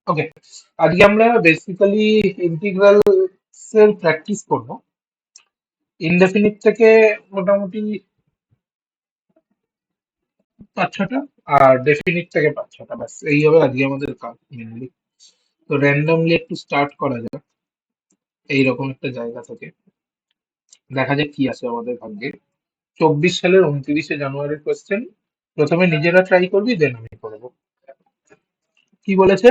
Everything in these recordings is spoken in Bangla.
ওকে, আজকে আমরা বেসিক্যালি ইন্টিগ্রাল এর প্র্যাকটিস করব। ইনডেফিনিট থেকে মোটামুটি 5-6টা, আর ডেফিনিট থেকে 5-6টা, ব্যাস এই হবে আজকে আমাদের কাজ মেনলি। তো র্যান্ডমলি একটু স্টার্ট করা যাক এইরকম একটা জায়গা থেকে, দেখা যাক কি আছে আমাদের ভাগ্যে। 24 সালের 29শে জানুয়ারির কোয়েশ্চেন। প্রথমে নিজেরা ট্রাই করবি, দেন আমি করবো। কি বলেছে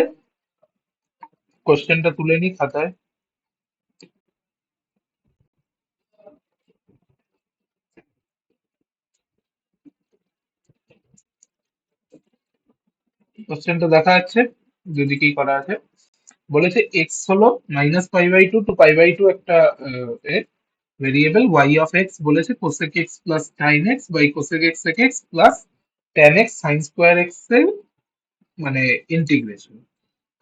কোয়েশ্চেনটা তুলে নি খাতায়। কোয়েশ্চেনটা দেখা যাচ্ছে, যদি কি করা আছে। বলেছে এক্স হলো -π/2 to π/2 একটা ভেরিয়েবল, ওয়াই অফ এক্স বলেছে cosec X plus sine X by cosec X sec X plus tan X sine square X এর মানে ইন্টিগ্রেশন।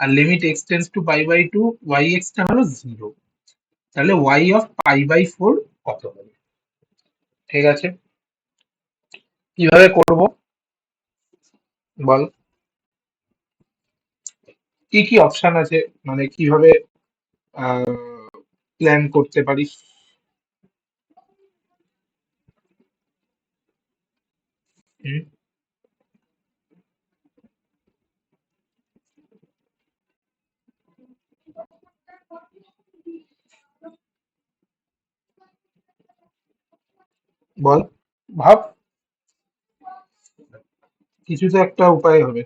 আর limit X tends to π/2, Y এক্সটা হলো 0। তাহলে ওয়াই অফ π/4 কত হবে? ঠিক আছে, কিভাবে করব বল? কি কি অপশন আছে, মানে কিভাবে প্ল্যান করতে পারিস? হুম, বল, ভাব, কিছু তো একটা উপায় হবে।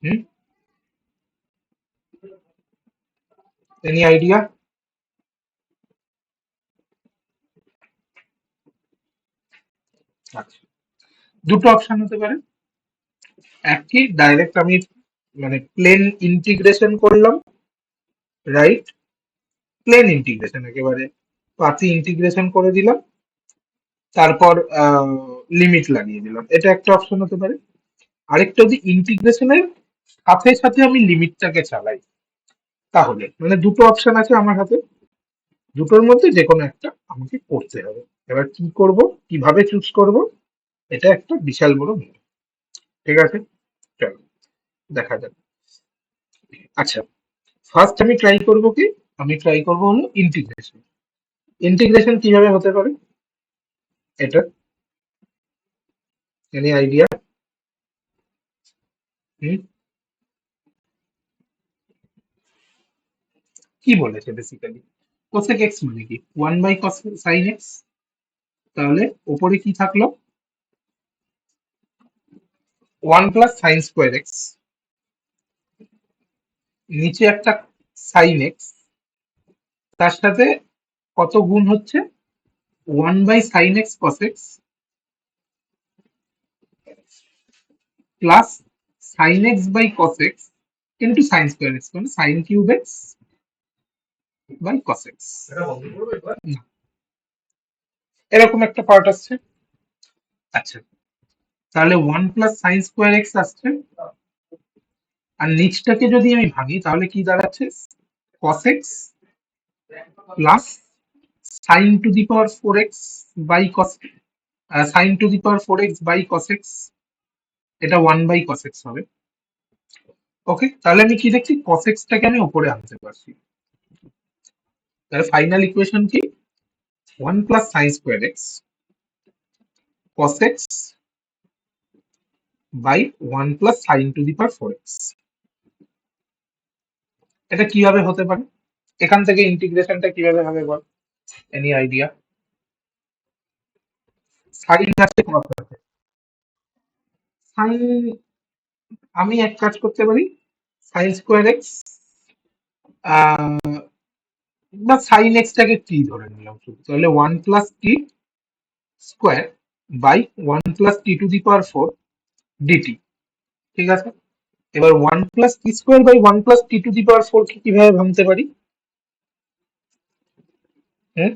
হুম, এনি আইডিয়া? আচ্ছা, দুটো অপশন হতে পারে। এক কি ডাইরেক্ট আমি মানে প্লেন ইন্টিগ্রেশন করলাম, রাইট? প্লেন ইন্টিগ্রেশন একেবারে পাতি ইন্টিগ্রেশন করে দিলাম, তারপর লিমিট লাগিয়ে দিলাম, এটা একটা অপশন হতে পারে। আরেকটা যদি ইন্টিগ্রেশনের সাথে সাথে আমি লিমিটটাকে চালাই, তাহলে মানে দুটো অপশন আছে আমার হাতে, দুটোর মধ্যে যে কোনো একটা আমাকে করতে হবে। এবার কি করব, কিভাবে চুজ করব, এটা একটা বিশাল বড় বিষয়। ঠিক আছে, চলো দেখা যাক। আচ্ছা, ফার্স্ট আমি ট্রাই করব কি, আমি ট্রাই করব হলো ইন্টিগ্রেশন। ইন্টিগ্রেশন কিভাবে হতে পারে এটা, এনি আইডিয়া? হুম, কি বলেছে বেসিক্যালি? কোসেক এক্স মানে কি 1/cos সাইন এক্স। তাহলে উপরে কি থাকলো? 1 + sin² এক্স, নিচে একটা সাইন এক্স, তার সাথে কত গুণ হচ্ছে? 1/sin x cos x plus sin x/cos x into sin²x, মানে sin³ x/cos x। এরকম একটা পার্ট আসছে। আচ্ছা, তাহলে 1 + sin² x আসছে, আর নিচটাকে যদি আমি ভাঙি তাহলে কি দাঁড়াচ্ছে? cos x প্লাস sin⁴x/cos এটা 1/cos x হবে। ওকে, তাহলে আমি কি দেখছি, cos x টাকে আমি উপরে আনতে পারছি। তাহলে ফাইনাল ইকুয়েশন কি? 1 + sin²x/cos x/1 + sin⁴x। এটা কিভাবে হতে পারে? এখান থেকে ইন্টিগ্রেশনটা কিভাবে হবে বল? Any idea? সাইন আছে, cos আছে। সাইন, আমি এক কাজ করতে পারি, sin²x বা সাইন এক্স টাকে কি ধরে নিলাম শুধু, তাহলে 1 + t² বাই 1 + t⁴ ঠিক আছে। এবার 1 + t² বাই 1 + t⁴ কে কিভাবে ভাঙতে পারি? হুম,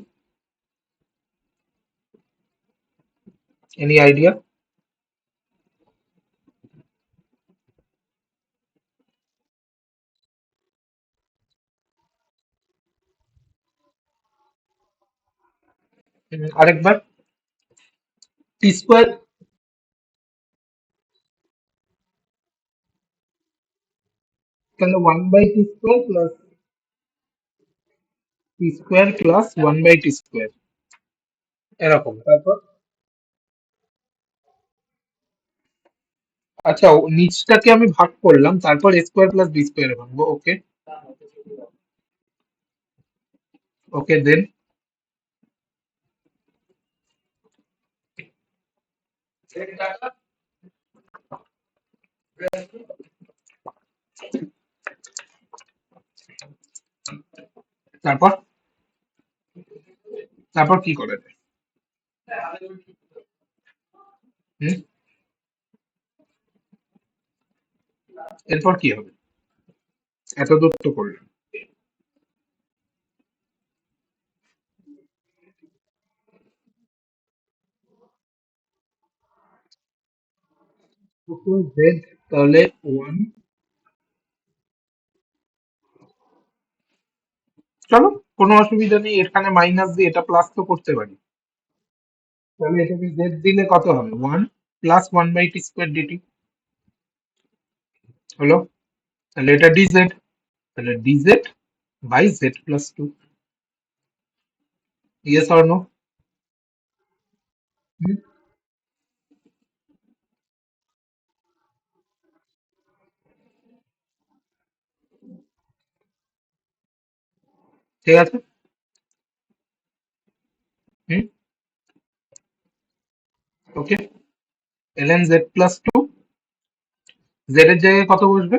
এনি আইডিয়া? আরেকবার টি স্কোয়ার, তাহলে 1/t square plus 1/t square এরকম। তারপর আচ্ছা, নিচটাকে আমি ভাগ করলাম, তারপর এ স্কোয়ার প্লাস বি স্কোয়ার ভাঙবো। ওকে। ওকে, দেন তারপর তারপর কি করা যায়? হুম, এরপর কি হবে? এত দূর তো করলাম। জেড, তাহলে ওয়ান। চলো, কোনো অসুবিধা নেই, এখানে মাইনাস দিয়ে এটা প্লাস তো করতে পারি। তাহলে এটাকে জেড দিলে কত হবে? 1 + 1/t স্কোয়ার ডিটি হলো। তাহলে এটা ডিজেড, তাহলে DZ by z+2। Yes or no? ঠিক আছে। হুম, ওকে। ln z+2, জেড এর জায়গায় কত বসবে?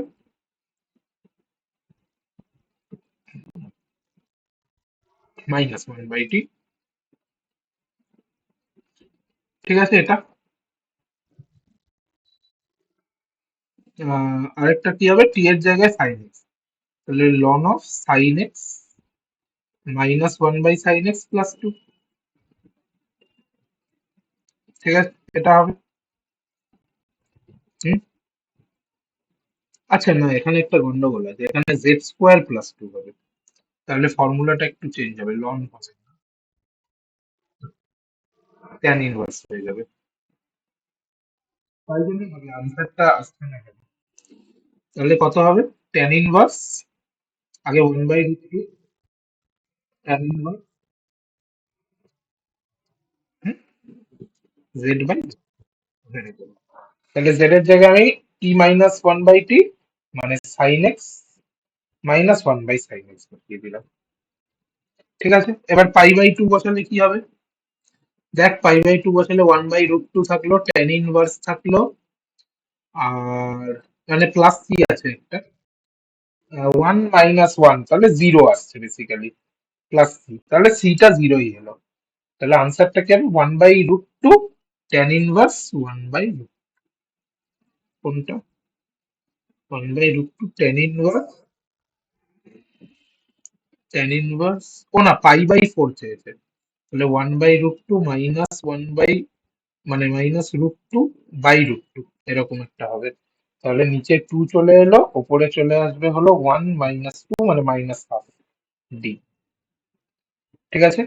-1/t। ঠিক আছে, এটা আরেকটা কি হবে? টি এর জায়গায় সাইন এক্স, তাহলে লন of sine x -1/sin x+2। ঠিক আছে, এটা হবে। হুম, আচ্ছা না, এখানে একটা গন্ডগোল আছে, এখানে z² + 2 হবে, তাহলে ফর্মুলাটা একটু চেঞ্জ হবে, লন হবে না, ট্যান ইনভার্স হয়ে যাবে। তাই জন্য ভাবি আনসারটা আসছে না কেন। তাহলে কত হবে? ট্যান ইনভার্স, আগে 1/√2, ট্যান ইনভার্স z/, তাহলে জেড এর জায়গায় আমি t-1/t মানে সাইন এক্স -1/sin x বসিয়ে দিলাম। ঠিক আছে, এবার পাই/2 বসালে কি হবে? দেখ, পাই/2 বসালে 1/√2 থাকলো, ট্যান ইনভার্স থাকলো, আর মানে প্লাস সি আছে একটা, 1 - 1, তাহলে জিরো আসছে বেসিক্যালি, প্লাস সি, তাহলে সিটা জিরোই এলো। তাহলে আনসারটা কি হবে? 1/√2 ট্যান ইনভার্স 1/√, কোনটা? 1/√2 ট্যান ইনভার্স, ও না, পাই/4 চেয়েছে, তাহলে 1/√2 -1 বাই, মানে -√2 বাই √2, এরকম একটা হবে। তাহলে নিচে 2 চলে এলো, ওপরে চলে আসবে হলো 1 - 2 মানে -1/2 ডি। ঠিক আছে।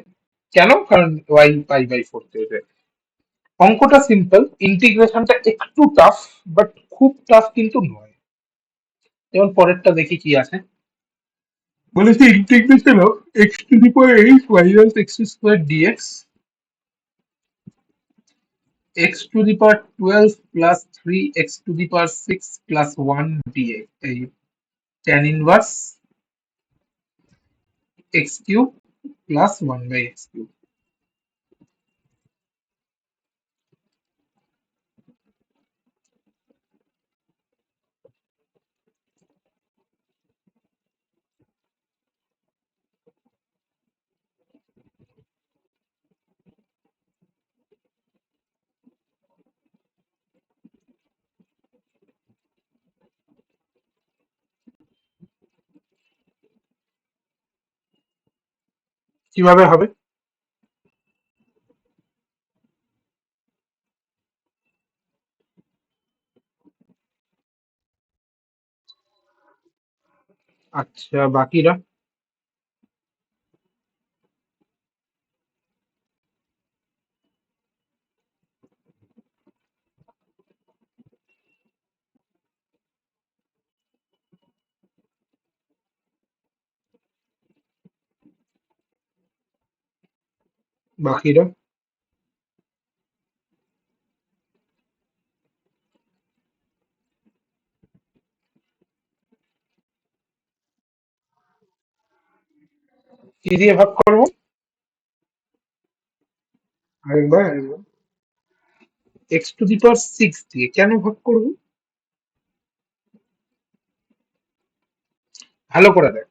কেন? কারণ ওয়াই পাই/4 চেয়েছে। অঙ্কটা সিম্পল, ইন্টিগ্রেশনটা একটু টাফ, বাট খুব টাফ কিন্তু নয়। যেমন পরেরটা দেখি কি আছে। বলেছে integration of x⁻8 - x² dx, x⁻12 + 3 x⁻6 + 1 dx, এই tan ইনভার্স x³ + 1/x³। কিভাবে হবে? আচ্ছা, বাকিরা? বাকিরা কি দিয়ে ভাগ করব? আরেকবার x to the power six দিয়ে কেন ভাগ করব? ভালো করে দেখ,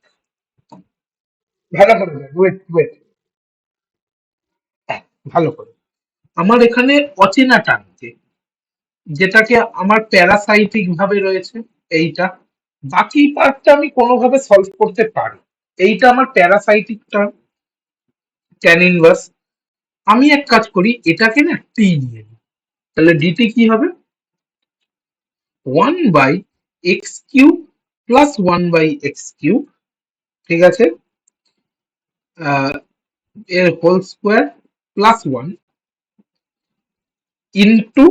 ভালো করে দেখ, ওয়েট ওয়েট, ভালো করে। আমার এখানে অচেনা টানছে, যেটাকে আমার প্যারাসাইটিক ভাবে রয়েছে এইটা। বাকি পার্টটা আমি কোনোভাবে সলভ করতে পারি। এইটা আমার প্যারাসাইটিক টার্ম, ট্যান ইনভার্স। আমি এক কাজ করি, এটাকে না টি নিয়ে নিই। তাহলে ডিটি কি হবে? One by x cube plus one by x cube, ঠিক আছে, এর whole square plus one into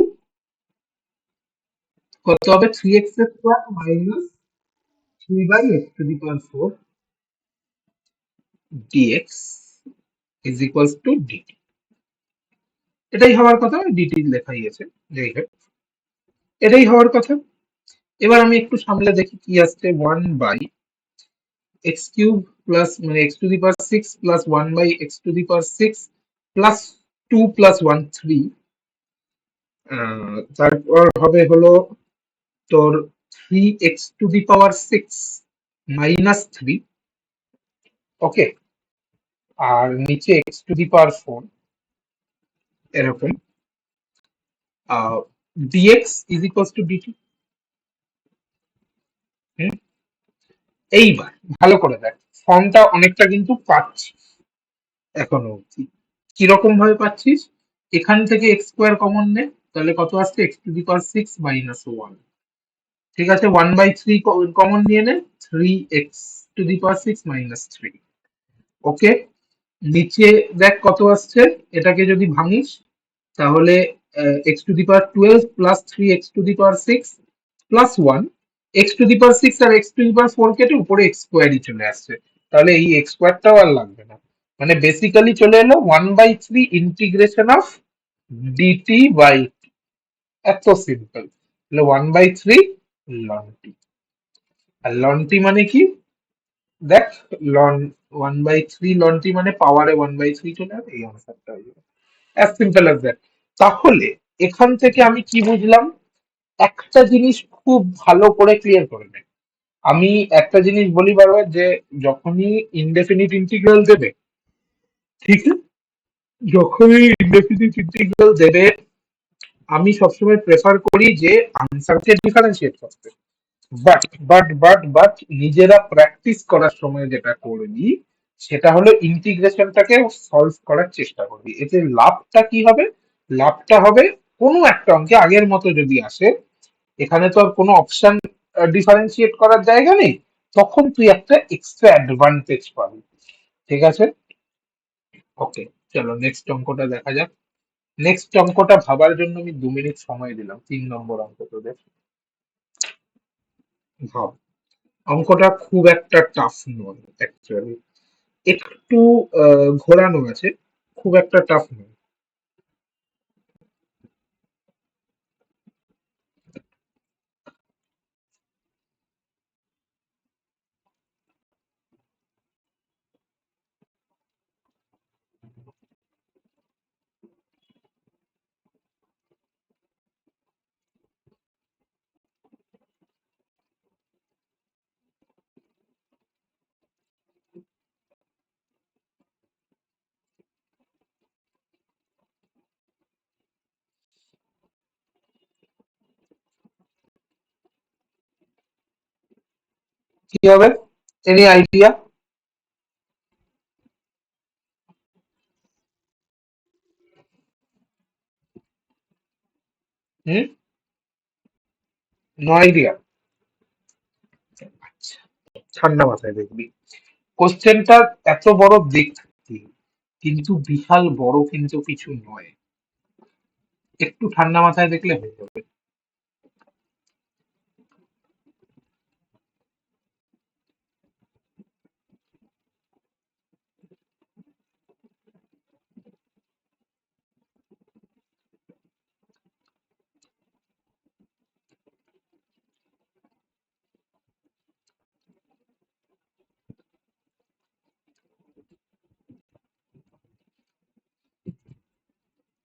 কত হবে? Three x square minus three by x to the power four DX is equals to DT. এটাই হওয়ার কথা, ডিটি লেখাই আছে, যাই হোক এটাই হওয়ার কথা। এবার আমি একটু সামলে দেখি কি আসছে। One by x cube plus মানে X to the power six plus one by x to the power six plus two plus one three, তারপর হবে হলো তোর three X to the power six minus three, okay, আর নিচে X to the power four, এরকম DX is equals to DT. এইবার ভালো করে দেখ, ফর্মটা অনেকটা কিন্তু পাচ্ছি এখনো অব্দি। কিরকম ভাবে পাচ্ছিস? এখান থেকে এক্স স্কোয়ার কমন নে, তাহলে কত আসছে? X to the power six minus one, ঠিক আছে। ওয়ান বাই থ্রি কমন নিয়ে নে, three X to the power six minus three, okay. নিচে দেখ কত আসছে, এটাকে যদি ভাঙিস তাহলে X to the power twelve plus three X to the power six plus one, X to the power six আর X to the power four কেটে উপরে এক্স স্কোয়ারই চলে আসছে, তাহলে এই এক্স স্কোয়ারটাও আর লাগবে না। মানে বেসিক্যালি চলে এলো one by three integration of DT by, এত সিম্পল। তাহলে one by three ln T. আর লন টি মানে কি? দেখ, ln one by three ln T মানে পাওয়ারে ওয়ান বাই থ্রি চলে আসে, এই আনসারটা হয়ে যাবে, অ্যাজ সিম্পল অ্যাজ দ্যাট। তাহলে এখান থেকে আমি কি বুঝলাম? একটা জিনিস খুব ভালো করে ক্লিয়ার করে নে। আমি একটা জিনিস বলি বারবার, যে যখনই ইনডেফিনিট ইন্টিগ্রাল দেবে, ঠিক আছে, যখনই ইনডেফিনিট ইন্টিগ্রাল দেবে, আমি সবসময় প্রেফার করি যে আনসারকে ডিফারেন্সিয়েট করতে। বাট নিজেরা প্র্যাকটিস করার সময় যেটা করবি সেটা হলো ইন্টিগ্রেশনটাকে সলভ করার চেষ্টা করবি। এতে লাভটা কি হবে? লাভটা হবে কোনো একটা অঙ্কে আগের মতো যদি আসে, এখানে তো আর কোনো অপশন ডিফারেন্সিয়েট করার জায়গা নেই, তখন তুই একটা এক্সট্রা অ্যাডভান্টেজ পাবি, ঠিক আছে। ওকে, চলো নেক্সট অঙ্কটা দেখা যাক। নেক্সট অঙ্কটা ভাবার জন্য আমি 2 মিনিট সময় দিলাম, 3 নম্বর অঙ্ক তোদের। ভাব, অঙ্কটা খুব একটা টাফ নয় অ্যাকচুয়ালি, একটু ঘোরানো আছে, খুব একটা টাফ নয়। কি হবে? Any idea? Hmm, no idea? আচ্ছা, ঠান্ডা মাথায় দেখবি। কোশ্চেনটা এত বড় দেখতে, কিন্তু বিশাল বড় কিন্তু কিছু নয়, একটু ঠান্ডা মাথায় দেখলে হয়ে যাবে।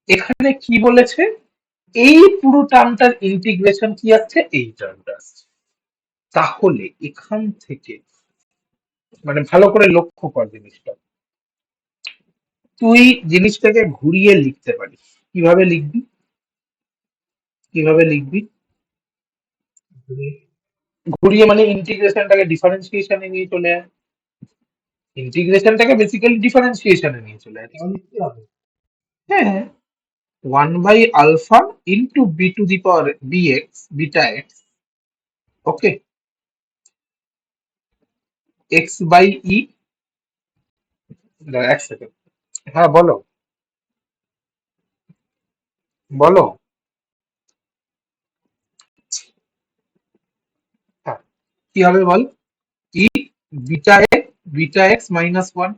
এখানে কি বলেছে, এই পুরো টার্মটার ইন্টিগ্রেশন কি আসছে, এই টার্মটা আসছে। তাহলে এখান থেকে মানে ভালো করে লক্ষ্য কর জিনিসটা, তুই জিনিসটাকে ঘুরিয়ে লিখতে পারিস। কিভাবে লিখবি, কিভাবে লিখবি? ঘুরিয়ে মানে ইন্টিগ্রেশনটাকে ডিফারেন্সিয়েশনে নিয়ে চলে আয়, ইন্টিগ্রেশনটাকে বেসিক্যালি ডিফারেন্সিয়েশনে নিয়ে চলে আয়, তাহলে কি হবে? হ্যাঁ, 1/α into B to the power B X, beta X, okay, X by E, এক সেকেন্ড, হ্যাঁ বলো, বলো, হ্যাঁ কি হবে বল, E beta x minus one,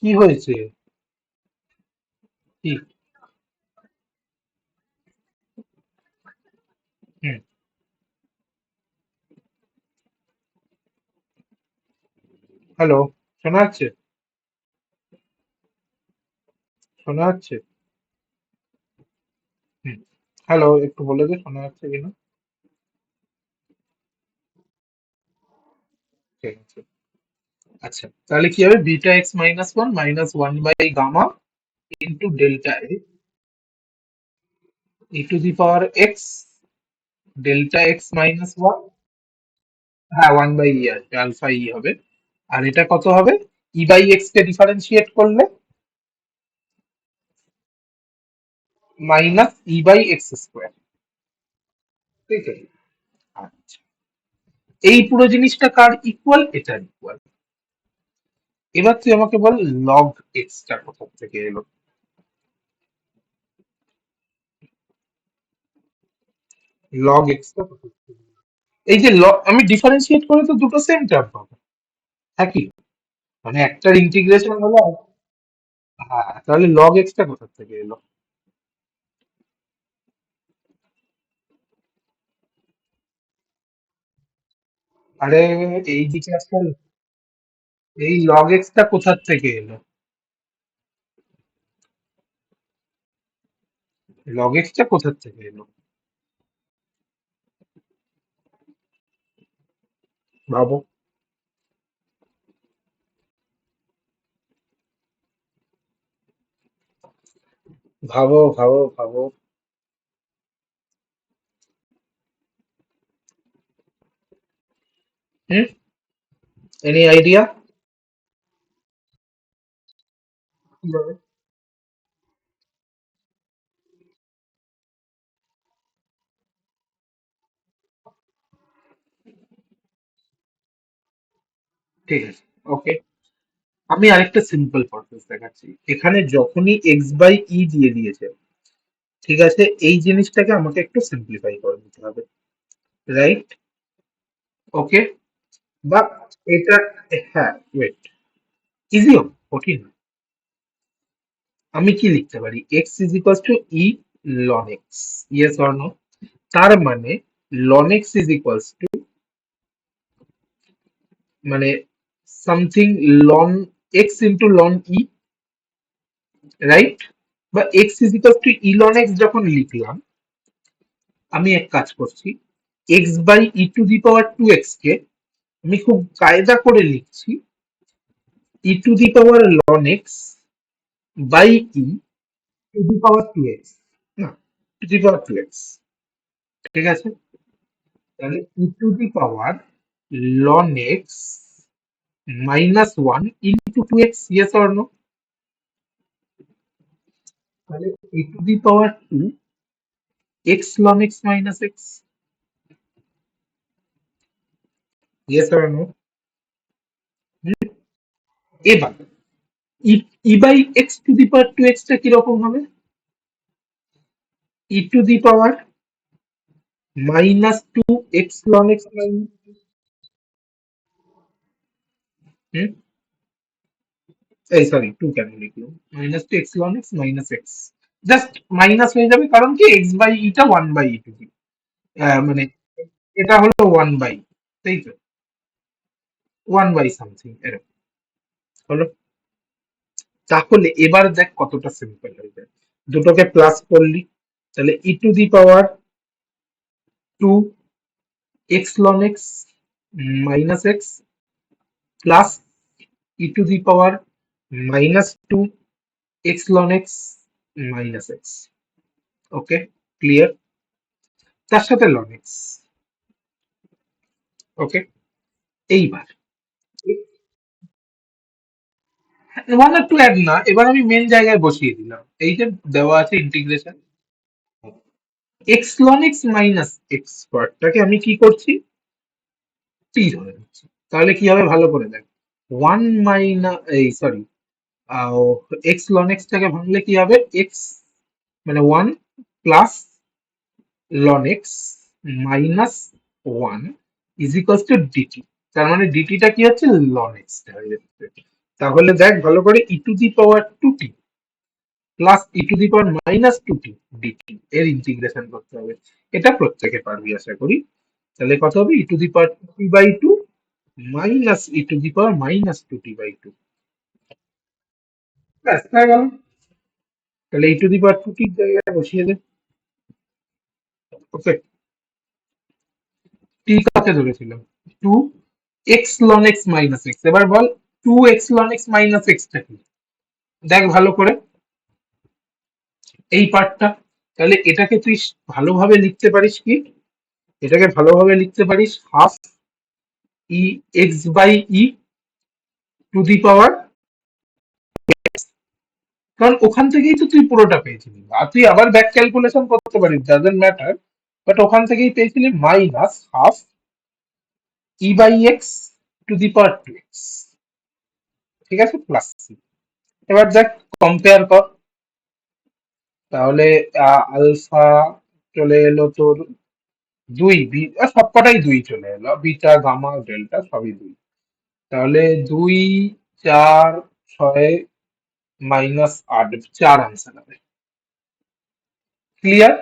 কি হয়েছে, কি, হুম, হ্যালো, শোনা যাচ্ছে, শোনা যাচ্ছে, হুম, হ্যালো, একটু বলে দে শোনা যাচ্ছে কিনা। ঠিক আছে, আচ্ছা তাহলে কি হবে, beta x minus one minus one by gamma into delta এ e to the power x delta x minus one, হ্যাঁ ওয়ান বাই ই আসবে, আলফা ই হবে, আর এটা কত হবে, ই বাই এক্স কে ডিফারেন্সিয়েট করলে minus e by x square, ঠিক আছে, আচ্ছা এই পুরো জিনিসটা কার ইকুয়াল, এটার ইকুয়াল। এবার তুই আমাকে বল লগ এক্সটা কোথা থেকে এলো, লগ এক্সটা কোথা থেকে এলো? এই যে আমি ডিফারেন্সিয়েট করে তো দুটো সেম টার্ম পাবো, একই, মানে একটার ইন্টিগ্রেশন হলো, হ্যাঁ তাহলে লগ এক্সটা কোথা থেকে এলো? আরে এই দিকে আসলে এই লগ এক্সটা কোথা থেকে এলো, লগ এক্সটা কোথা থেকে এলো, ভাবো, ভাবো ভাবো ভাবো, হুম, এনি আইডিয়া? কিভাবে? ঠিক আছে, ওকে, আমি আরেকটা সিম্পল প্রসেস দেখাচ্ছি, এখানে যখনই এক্স বাই ই দিয়ে দিয়েছে, ঠিক আছে, এই জিনিসটাকে আমাকে একটু সিম্পলিফাই করে দিতে হবে, রাইট, ওকে, বা এটা, হ্যাঁ ওয়েট, ইজি হবে, কঠিন না। আমি কি লিখতে পারি, X is equal to E ln X, yes or no, তার মানে ln X is equal to মানে something ln X into ln E, right, বা X is equal to E ln X যখন লিখলাম, আমি এক কাজ করছি, X by E to the power two X কে আমি খুব কায়দা করে লিখছি E to the power ln X by E to the power two x, না to the power two X, ঠিক আছে, তাহলে ই to the power ln x minus one into two X, yes or no, তাহলে ই to the power two X ln x minus X, yes or no, এবার E by x to the power two X টা কিরকম হবে, E to the power minus two X ln x minus, এই সরি টু কেন লিখলো, minus two X ln x minus x, just minus হয়ে যাবে, কারণ কি x by eta one by E to the, মানে এটা হলো ওয়ান বাই, তাই তো, ওয়ান বাই সামথিং এরকম হলো, তাহলে এবার দেখ কতটা সিম্পল হয়ে যায়। দুটোকে প্লাস করলি, তাহলে ই to the power two X ln x minus X plus E to the power minus two X ln x minus X. Okay, clear? তার সাথে লন এক্স। ওকে, এইবার ওয়ান আর টু অ্যাড না, এবার আমি মেন জায়গায় বসিয়ে দিলাম। এই যে দেওয়া আছে integration, X ln x minus X স্কোয়ারটাকে আমি কি করছি, টি ধরে নিচ্ছি। তাহলে কি হবে ভালো করে দেখ, ওয়ান মাইনাস এই সরি এক্স লন এক্সটাকে ভাঙলে কি হবে, এক্স মানে ওয়ান প্লাস লন x minus one is equals to DT. তার মানে ডিটিটা কি হচ্ছে, লন এক্স হয়ে যাচ্ছে। তাহলে দেখ ভালো করে, E to the power two T plus E to the power minus two T DT এর ইন্টিগ্রেশন করতে হবে। এটা প্রত্যেকে পারবি আশা করি। তাহলে কত হবে, E to the power two T by two minus E to the power minus two T by two. ব্যাস হয়ে গেল। তাহলে ই টু দি পাওয়ার টু টির জায়গায় বসিয়ে দে। ওকে, টি কাকে ধরেছিলাম, two X ln x minus X. এবার বল two X ln x minus এক্সটা কি, দেখ ভালো করে এই পার্টটা। তাহলে এটাকে তুই ভালোভাবে লিখতে পারিস কি, এটাকে ভালোভাবে লিখতে পারিস half E X by E to the power, কারণ ওখান থেকেই তো তুই পুরোটা পেয়েছিলি। আর তুই আবার ব্যাক ক্যালকুলেশন করতে পারিস, ডাজন্ট ম্যাটার, বাট ওখান থেকেই পেয়েছিলি minus half E by x to the power two X. ঠিক আছে, প্লাস সি। এবার দেখ কম্পেয়ার কর, তাহলে আলফা চলে এলো তোর দুই, সবকটাই দুই চলে এলো, বিটা গামা ডেল্টা সবই দুই। তাহলে দুই, চার, ছয় মাইনাস আট, চার আনসার হবে। ক্লিয়ার?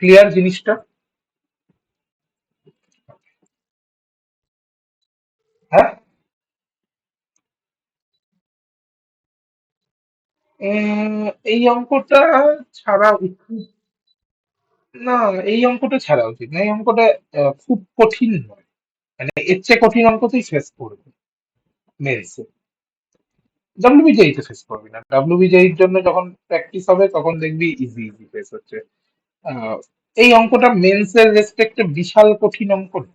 ক্লিয়ার জিনিসটা? হ্যাঁ, এই অঙ্কটা ছাড়া উচিত না, এই অঙ্কটা ছাড়া উচিত না, এই অঙ্কটা খুব কঠিন নয়, মানে এর চেয়ে কঠিন অঙ্ক তুই ফেস করবি মেন্সে। ডাব্লিউবিজেই তে ফেস করবি না, ডাব্লিউবিজেই এর জন্য যখন প্র্যাকটিস হবে তখন দেখবি ইজি ইজি ফেস হচ্ছে। আহ, এই অঙ্কটা মেন্সের রেসপেক্টে বিশাল কঠিন অঙ্ক না।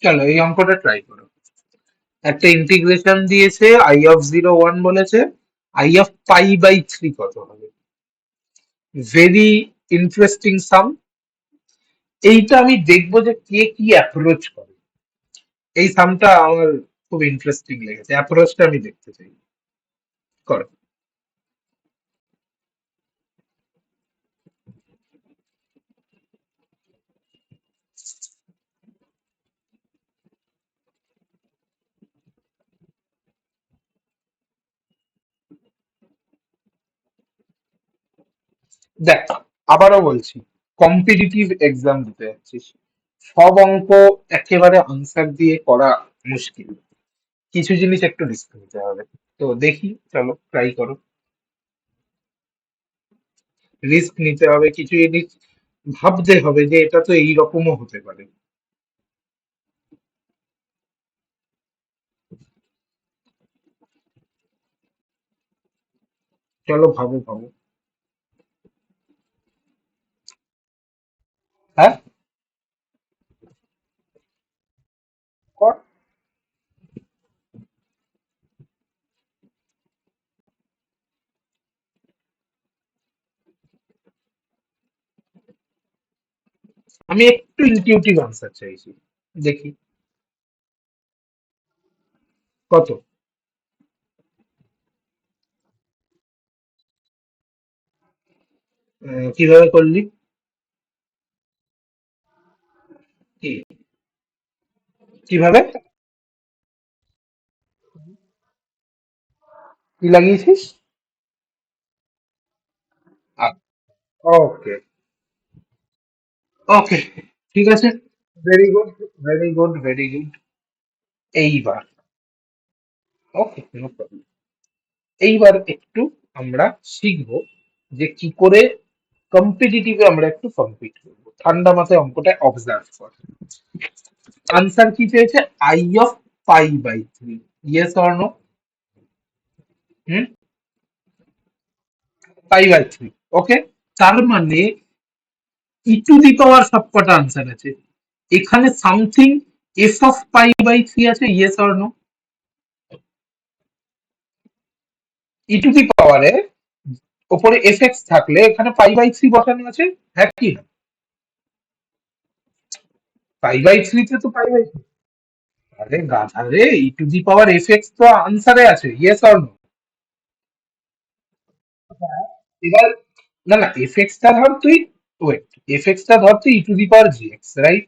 চলো এই অঙ্কটা ট্রাই করো। একটা ইন্টিগ্রেশন দিয়েছে, আই অফ জিরো ওয়ান বলেছে, I of pi by three কত হবে। Very interesting sum. এইটা আমি দেখবো যে কে কি অ্যাপ্রোচ করে। এই সামটা আমার খুব ইন্টারেস্টিং লেগেছে, অ্যাপ্রোচটা আমি দেখতে চাই। করো। দেখ, আবারও বলছি, কম্পিটিটিভ এক্সাম দিতে যাচ্ছিস, সব অঙ্ক একেবারে আনসার দিয়ে করা মুশকিল, কিছু জিনিস একটু রিস্ক নিতে হবে। তো দেখি, চলো ট্রাই করো। রিস্ক নিতে হবে, কিছু জিনিস ভাবতে হবে যে এটা তো এইরকমও হতে পারে। চলো ভাবো ভাবো। হ্যাঁ, কর। আমি একটু ইনটিউটিভ আনসার চাইছি, দেখি কত। কিভাবে করলি? কি কিভাবে কি লাগিয়েছিস? ওকে, ওকে, ঠিক আছে। Very good, very good, very good. এইবার, ওকে, নো প্রবলেম। এইবার একটু আমরা শিখবো যে কি করে কম্পিটিটিভে আমরা একটু কম্পিট করবো। ঠান্ডা মাথায় অঙ্কটা অবজার্ভ কর। আনসার কি চেয়েছে? I of pi by three. Yes or no? Hmm, pi by three. Okay, তার মানে ই টু দি পাওয়ার সবকটা আনসার আছে। এখানে something F of pi by three আছে। Yes or no? E to the পাওয়ারে ওপরে এফ এক্স থাকলে এখানে পাই বাই থ্রি বসানো আছে। হ্যাঁ কি না? পাই বাই থ্রি তে তো পাই বাই, আরে গাধা রে, e to the power f x তো আনসারে আছে। Yes or no? এবার, না না, এফ এক্স টা ধর তুই, ওয়েট, এফ এক্স টা ধর তুই e to the power g x, right?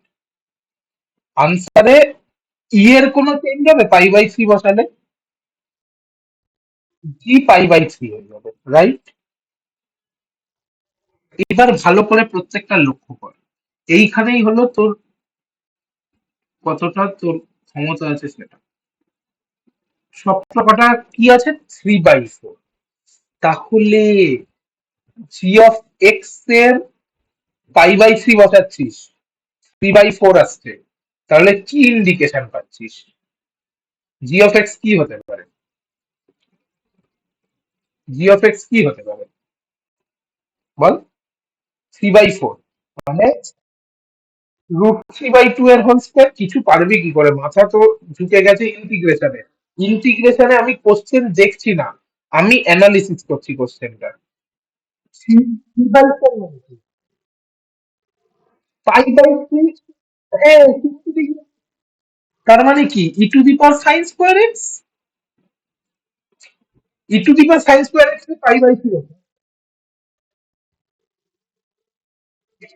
আনসারে ই এর কোনো চেঞ্জ হবে পাই বাই থ্রি বসালে? জি পাই বাই থ্রি হয়ে যাবে, রাইট? এবার ভালো করে প্রত্যেকটা লক্ষ্য কর। এইখানেই হলো তোর কতটা তোর ক্ষমতা আছে সেটা। সবকটা কি আছে? Three by four. তাহলে জি অফ এক্স এর পাই বাই থ্রি বসাচ্ছিস, থ্রি বাই ফোর আসছে, তাহলে কি ইন্ডিকেশন পাচ্ছিস? জি অফ এক্স কি হতে পারে? জি অফ এক্স কি হতে পারে বল? থ্রি বাই ফোর মানে রুট থ্রি বাই টু এর হোল স্কোয়ার। কিছু পারবি কি করে, মাথা তো ঢুকে গেছে ইন্টিগ্রেশনে। ইন্টিগ্রেশনে আমি কোশ্চেন দেখছি না, আমি অ্যানালিসিস করছি কোশ্চেনটা। থ্রি বাই ফোর মানে কি? পাই বাই থ্রি, হ্যাঁ 60 ডিগ্রি। তার মানে কি e to the power sine square x, e to the power sine square x pi by three.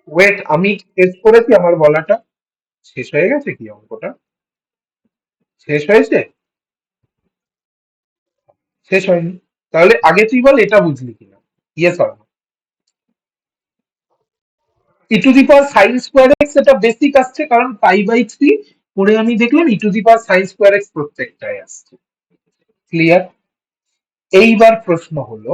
Wait, আমি শেষ করেছি আমার বলাটা? শেষ হয়ে গেছে কি অঙ্কটা? শেষ হয়েছে? শেষ হয়নি। তাহলে আগে তুই বল এটা বুঝলি কিনা। Yes or no? E to the power sine square x এটা বেসিক আসছে, কারণ পাই বাই থ্রি পরে আমি দেখলাম e to the power sine square x প্রত্যেকটাই আসছে। ক্লিয়ার? এইবার প্রশ্ন হলো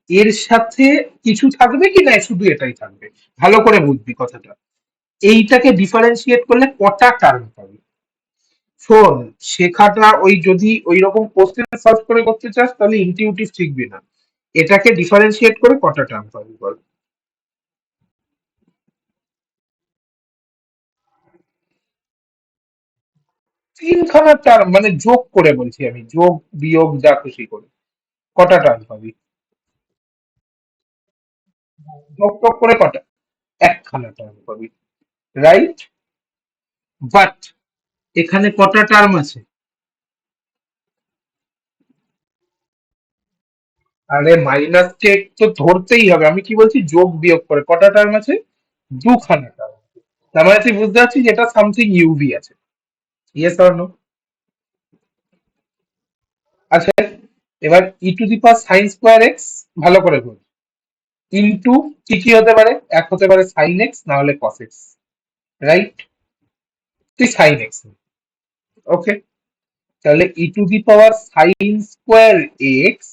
এর সাথে কিছু থাকবে কি না, শুধু এটাই থাকবে? ভালো করে বুঝবি কথাটা। এইটাকে ডিফারেন্সিয়েট করলে কটা টার্ম পাবি? শোন, শেখাটা ওই যদি ওই রকম কোশ্চেন সলভ করে করতে চাস তাহলে ইনটিউটিভ শিখবি না। এটাকে ডিফারেন্সিয়েট করে কটা টার্ম পাবি বল? তিনখানা টার্ম মানে যোগ করে বলছি আমি, যোগ বিয়োগ যা খুশি করে। কটা টার্ম পাবি? যোগ টোগ করে কটা? একখানা টার্ম পাবি, রাইট? বাট এখানে কটা টার্ম আছে? আরে মাইনাস কে তো ধরতেই হবে, আমি কি বলছি যোগ বিয়োগ করে কটা টার্ম আছে? দুখানা টার্ম। তার মানে তুই বুঝতে পারছিস এটা সামথিং ইউভি আছে। Yes or no? আচ্ছা, এবার e to the power sine square x ভালো করে বল। ইনটু কি কি হতে পারে? এক হতে পারে সাইন এক্স, না হলে কস এক্স, রাইট? তুই সাইন এক্স, ওকে। তাহলে ই to the power sine square x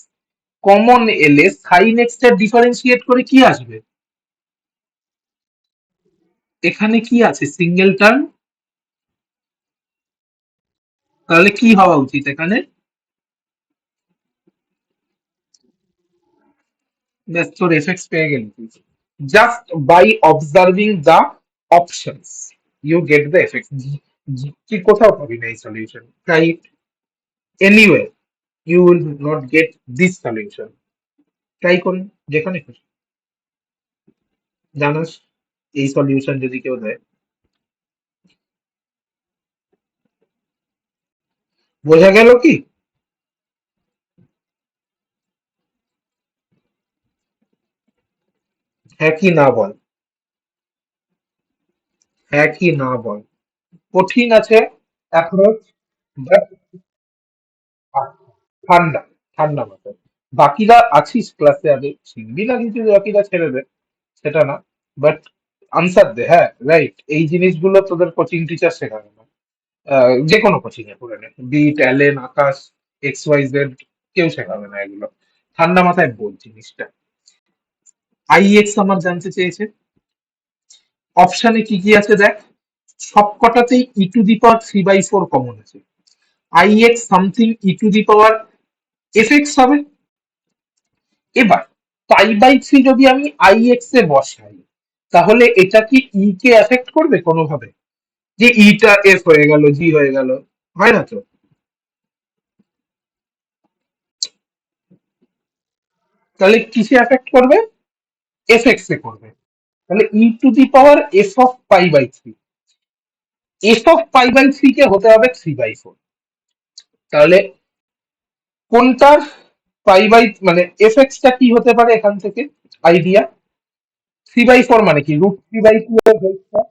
common এলে সাইন এক্স টা ডিফারেন্সিয়েট করে কি আসবে? এখানে কি আছে? Single term. তাহলে কি হওয়া উচিত এখানে? ব্যাস, তোর এফেক্টস পেয়ে গেলি তুই। Just by observing the options you get the effect. তুই কোথাও পাবি না এই solution, right? Anyway you will not get this solution. Try করুন যেখানে খুশি, জানাস এই সলিউশন যদি কেউ দেয়। বোঝা গেল কি? হ্যাঁ কি না বল, হ্যাঁ কি না বল। কঠিন আছে অ্যাপ্রোচ, বাট ঠান্ডা, ঠান্ডা মাথায়। বাকিরা আছিস ক্লাসে, আগে চিনবি না কিন্তু বাকিরা ছেড়ে দে, সেটা না। বাট আনসার দে, হ্যাঁ রাইট, এই জিনিসগুলো তোদের কোচিং টিচার শেখাবে না। যে কোনো কোচিং এ করে নে, বিট অ্যালেন, আকাশ, এক্স ওয়াই জেড, কেউ শেখাবে না এগুলো। ঠান্ডা মাথায় বল জিনিসটা। আইএক্স আমার জানতে চেয়েছে, অপশানে কি কি আছে দেখ। সবকটাতেই ই টু দি পাওয়ার 3/4 কমন আছে। IX something E to the power f x হবে। এবার পাই/3 যদি আমি আইএক্স এ বসাই, তাহলে এটা কি ই কে এফেক্ট করবে কোনোভাবে? যে ইটা এফ হয়ে গেল, জি হয়ে গেল, হয় না তো? তাহলে কিসে এফেক্ট করবে? এফ এক্স এ করবে। তাহলে ই to the power f of পাই/3, এফ অফ পাই/3 কে হতে হবে 3/4। তাহলে কোনটার মানে এফ এক্স টা কি হতে পারে এখান থেকে? আইডিয়া, 3/4 মানে কি, √3/2 এর হোল স্কয়ার।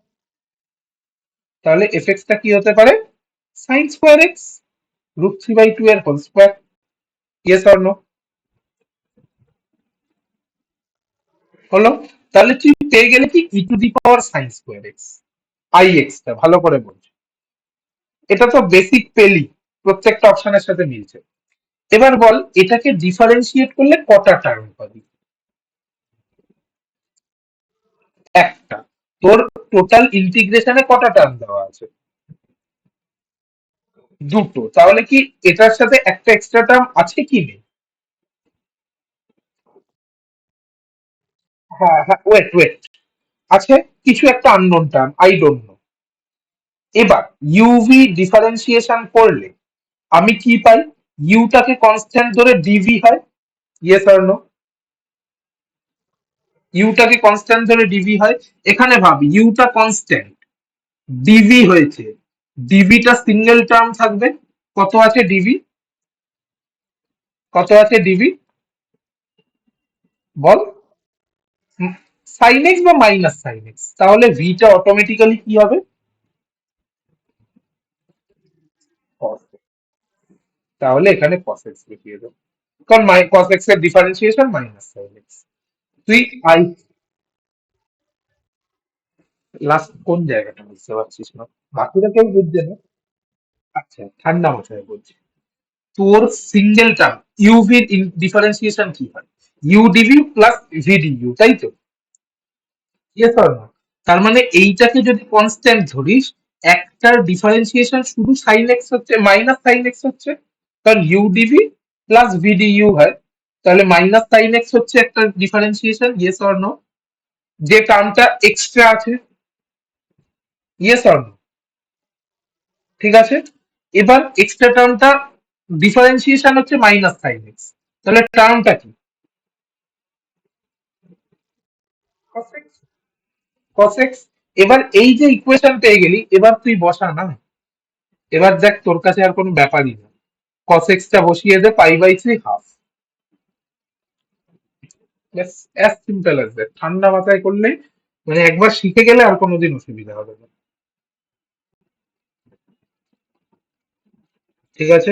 তাহলে এফ এক্স টা কি হতে পারে? সাইন স্কোয়ার এক্স, √3/2 এর whole square. Yes or no? হলো। তাহলে তুই পেয়ে গেলে কি e to the power sine square x. I x টা ভালো করে বলছি, এটা তো বেসিক পেলি, প্রত্যেকটা অপশনের সাথে মিলছে। এবার বল এটাকে ডিফারেন্সিয়েট করলে কটা টার্ম পাবি? একটা। তোর টোটাল ইন্টিগ্রেশনে কটা টার্ম দেওয়া আছে? দুটো। তাহলে কি এটার সাথে একটা এক্সট্রা টার্ম আছে কি নেই? হ্যাঁ হ্যাঁ, ওয়েট ওয়েট, আছে। কিছু একটা unknown term, I don't know. এবার ইউভি ডিফারেন্সিয়েশন করলে আমি কি পাই? ইউটাকে কনস্ট্যান্ট ধরে ডিভি হয়। Yes or no? ইউটাকে কনস্ট্যান্ট ধরে ডিভি হয়। এখানে ভাব, ইউটা কনস্ট্যান্ট, ডিভি হয়েছে, ডিভিটা সিঙ্গেল টার্ম থাকবে। কত আছে ডিভি? কত আছে ডিভি? বল। সাইন এক্স বা মাইনাস সাইন এক্স, তাহলে ভিটা অটোমেটিক্যালি কি হবে? cos x। তাহলে এখানে cos x লিখিয়ে দেবো, কারণ cos x এর ডিফারেন্সিয়েশন মাইনাস সাইন এক্স। তুই আই লাস্ট কোন জায়গাটা বুঝতে পারছিস না? বাকিরা কেউ বুঝছে না। আচ্ছা ঠান্ডা মাথায় বলছি, তোর সিঙ্গেল টার্ম ইউভির ডিফারেন্সিয়েশন কি হয়? U DV plus V DU, তাই তো? Yes or no? তার মানে এইটাকে যদি কনস্ট্যান্ট ধরিস, একটার ডিফারেন্সিয়েশন শুধু সাইন এক্স হচ্ছে, মাইনাস সাইন এক্স হচ্ছে, কারণ U DV plus V DU হয়। তাহলে মাইনাস সাইন এক্স হচ্ছে একটা ডিফারেন্সিয়েশন। Yes or no? যে টার্মটা এক্সট্রা আছে। Yes or no? ঠিক আছে। এবার এক্সট্রা টার্মটা ডিফারেন্সিয়েশন হচ্ছে মাইনাস সাইন এক্স, তাহলে টার্মটা কি? cos x। cos x। এবার এই যে ইকুয়েশন পেয়ে গেলি, এবার তুই বসা না। এবার দেখ তোর কাছে আর কোনো ব্যাপারই না, cos x টা বসিয়ে দে, পাই/3 হাফ। ব্যাস, অ্যাজ সিম্পল অ্যাজ দ্যাট। ঠান্ডা মাথায় করলে, মানে একবার শিখে গেলে আর কোনোদিন অসুবিধা হবে না। ঠিক আছে।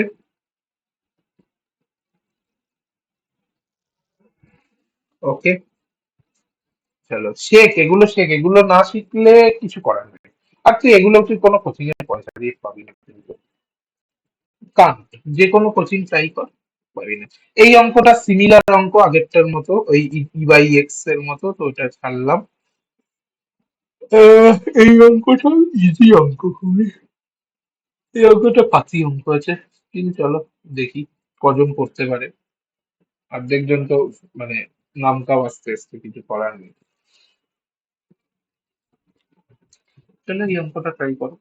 ওকে, চলো শেখ, এগুলো শেখ, এগুলো না শিখলে কিছু করার নেই। আর তুই এগুলো তুই কোনো কোচিং এর পয়সা দিয়ে পাবি না কিন্তু। কান, যে কোনো কোচিং ট্রাই কর, পাবি না। এই অঙ্কটা সিমিলার অঙ্ক আগেরটার মতো, ওই ই/এক্স এর মতো, তো ওটা ছাড়লাম। এই অঙ্কটা ইজি অঙ্ক খুবই। এই অঙ্কটা পাতি অঙ্ক আছে, কিন্তু চলো দেখি কজন করতে পারে। অর্ধেকজন তো মানে নামটাও আস্তে আস্তে, কিছু করার নেই। চলো এই অঙ্কটা ট্রাই করো।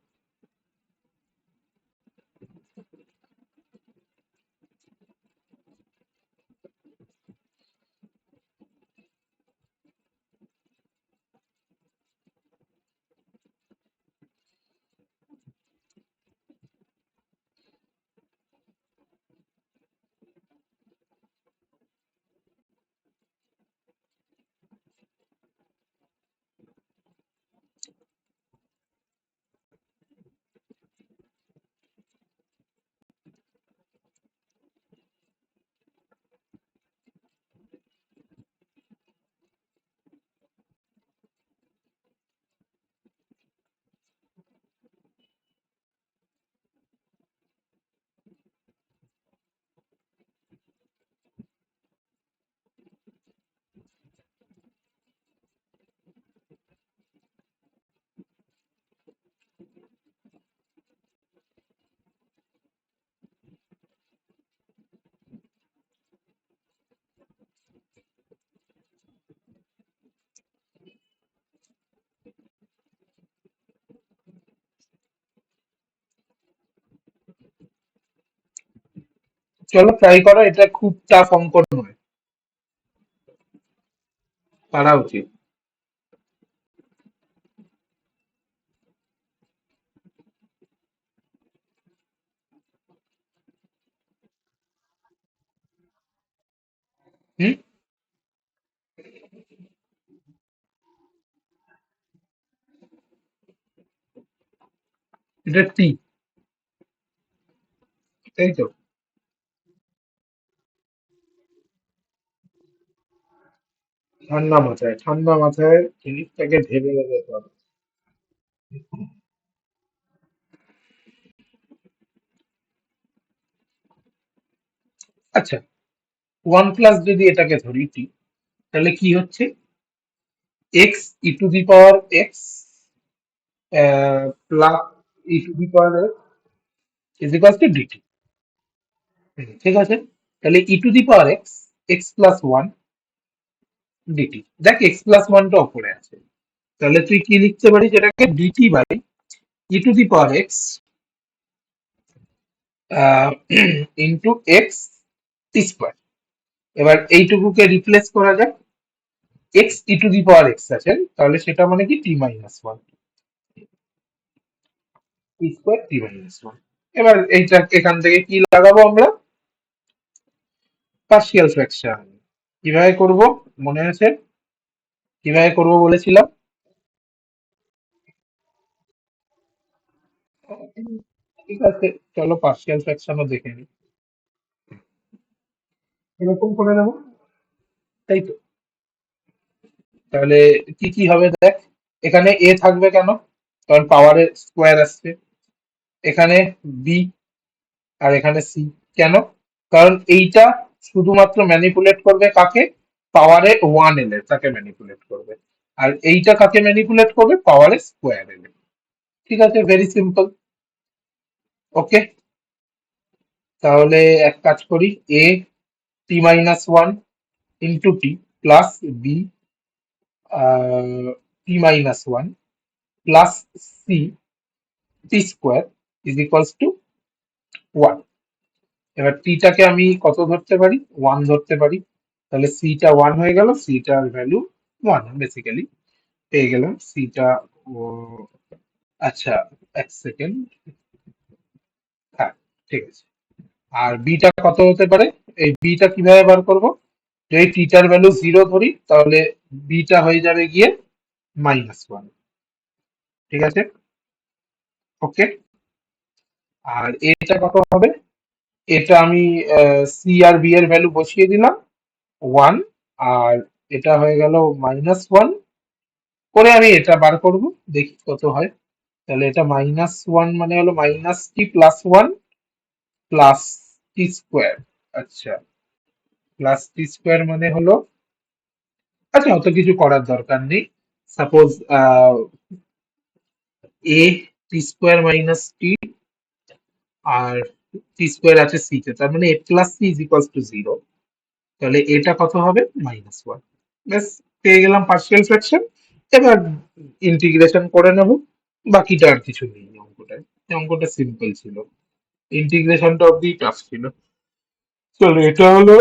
চলো ট্রাই করো, এটা খুব টাফ অঙ্ক নয়, পারা উচিত। হুম, এটা টি, তাই তো? ঠান্ডা মাথায় জিনিসটাকে ভেবে ভেবে করো। আচ্ছা, ওয়ান প্লাস যদি এটাকে ধরি টি, তাহলে কি হচ্ছে? X e to the power x plus E to the power x is equal to dt. ঠিক আছে, তাহলে ই to the power x, x plus one dt. দেখ এক্স প্লাস ওয়ানটা ওপরে আছে, তাহলে তুই কি লিখতে পারিস এটাকে? Dt by E to the power x into x t square. এবার এইটুকুকে রিপ্লেস করা যাক, x e to the power x আছে, তাহলে সেটা মানে কি টি মাইনাস ওয়ান, টি স্কোয়ার টি মাইনাস ওয়ান। এবার এইটা এখান থেকে কি লাগাবো আমরা? Partial fraction. কিভাবে করব মনে আছে? কিভাবে করব বলেছিলাম? ঠিক আছে, চলো পার্শিয়াল ফ্র্যাকশনও দেখে নিই। এরকম করে নেবো, তাই তো? তাহলে কি কি হবে দেখ, এখানে এ থাকবে কেন? কারণ পাওয়ারের স্কোয়ার আসছে। এখানে বি, আর এখানে সি। কেন? কারণ এইটা শুধুমাত্র ম্যানিপুলেট করবে কাকে? পাওয়ারে ওয়ান এলে তাকে ম্যানিপুলেট করবে। আর এইটা কাকে ম্যানিপুলেট করবে? পাওয়ারে স্কোয়ার এলে। ঠিক আছে, ভেরি সিম্পল। ওকে, তাহলে এক কাজ করি, a t minus one into t plus b t minus one plus c t square is equals to one. এবার টিটাকে আমি কত ধরতে পারি? ওয়ান ধরতে পারি। তাহলে সিটা ওয়ান হয়ে গেল, সিটার ভ্যালু ওয়ান বেসিক্যালি পেয়ে গেলাম সিটা। ও আচ্ছা, এক সেকেন্ড। হ্যাঁ, ঠিক আছে। আর বিটা কত হতে পারে? এই বিটা কিভাবে বার করব? যদি টিটার ভ্যালু জিরো ধরি, তাহলে বিটা হয়ে যাবে গিয়ে মাইনাস ওয়ান। ঠিক আছে, ওকে। আর এটা কত হবে? এটা আমি সি আর বি এর ভ্যালু বসিয়ে দিলাম ওয়ান, আর এটা হয়ে গেল মাইনাস ওয়ান। করে আমি এটা বার করব, দেখি কত হয়। তাহলে এটা মাইনাস ওয়ান মানে হলো minus t plus one plus t square. আচ্ছা, প্লাস টি স্কোয়ার মানে হলো, আচ্ছা অত কিছু করার দরকার নেই। Suppose a t square minus t, আর টি স্কোয়ার আছে সি তে, তার মানে a plus c is equals to zero. তাহলে এটা কত হবে? Minus one. ব্যাস, পেয়ে গেলাম পার্শিয়াল ফ্র্যাকশন। এবার ইন্টিগ্রেশন করে নেব, বাকিটা আর কিছু নেই অঙ্কটায়। এই অঙ্কটা সিম্পল ছিল, ইন্টিগ্রেশনটা অব্দি টাফ ছিল। চলো, এটা হলো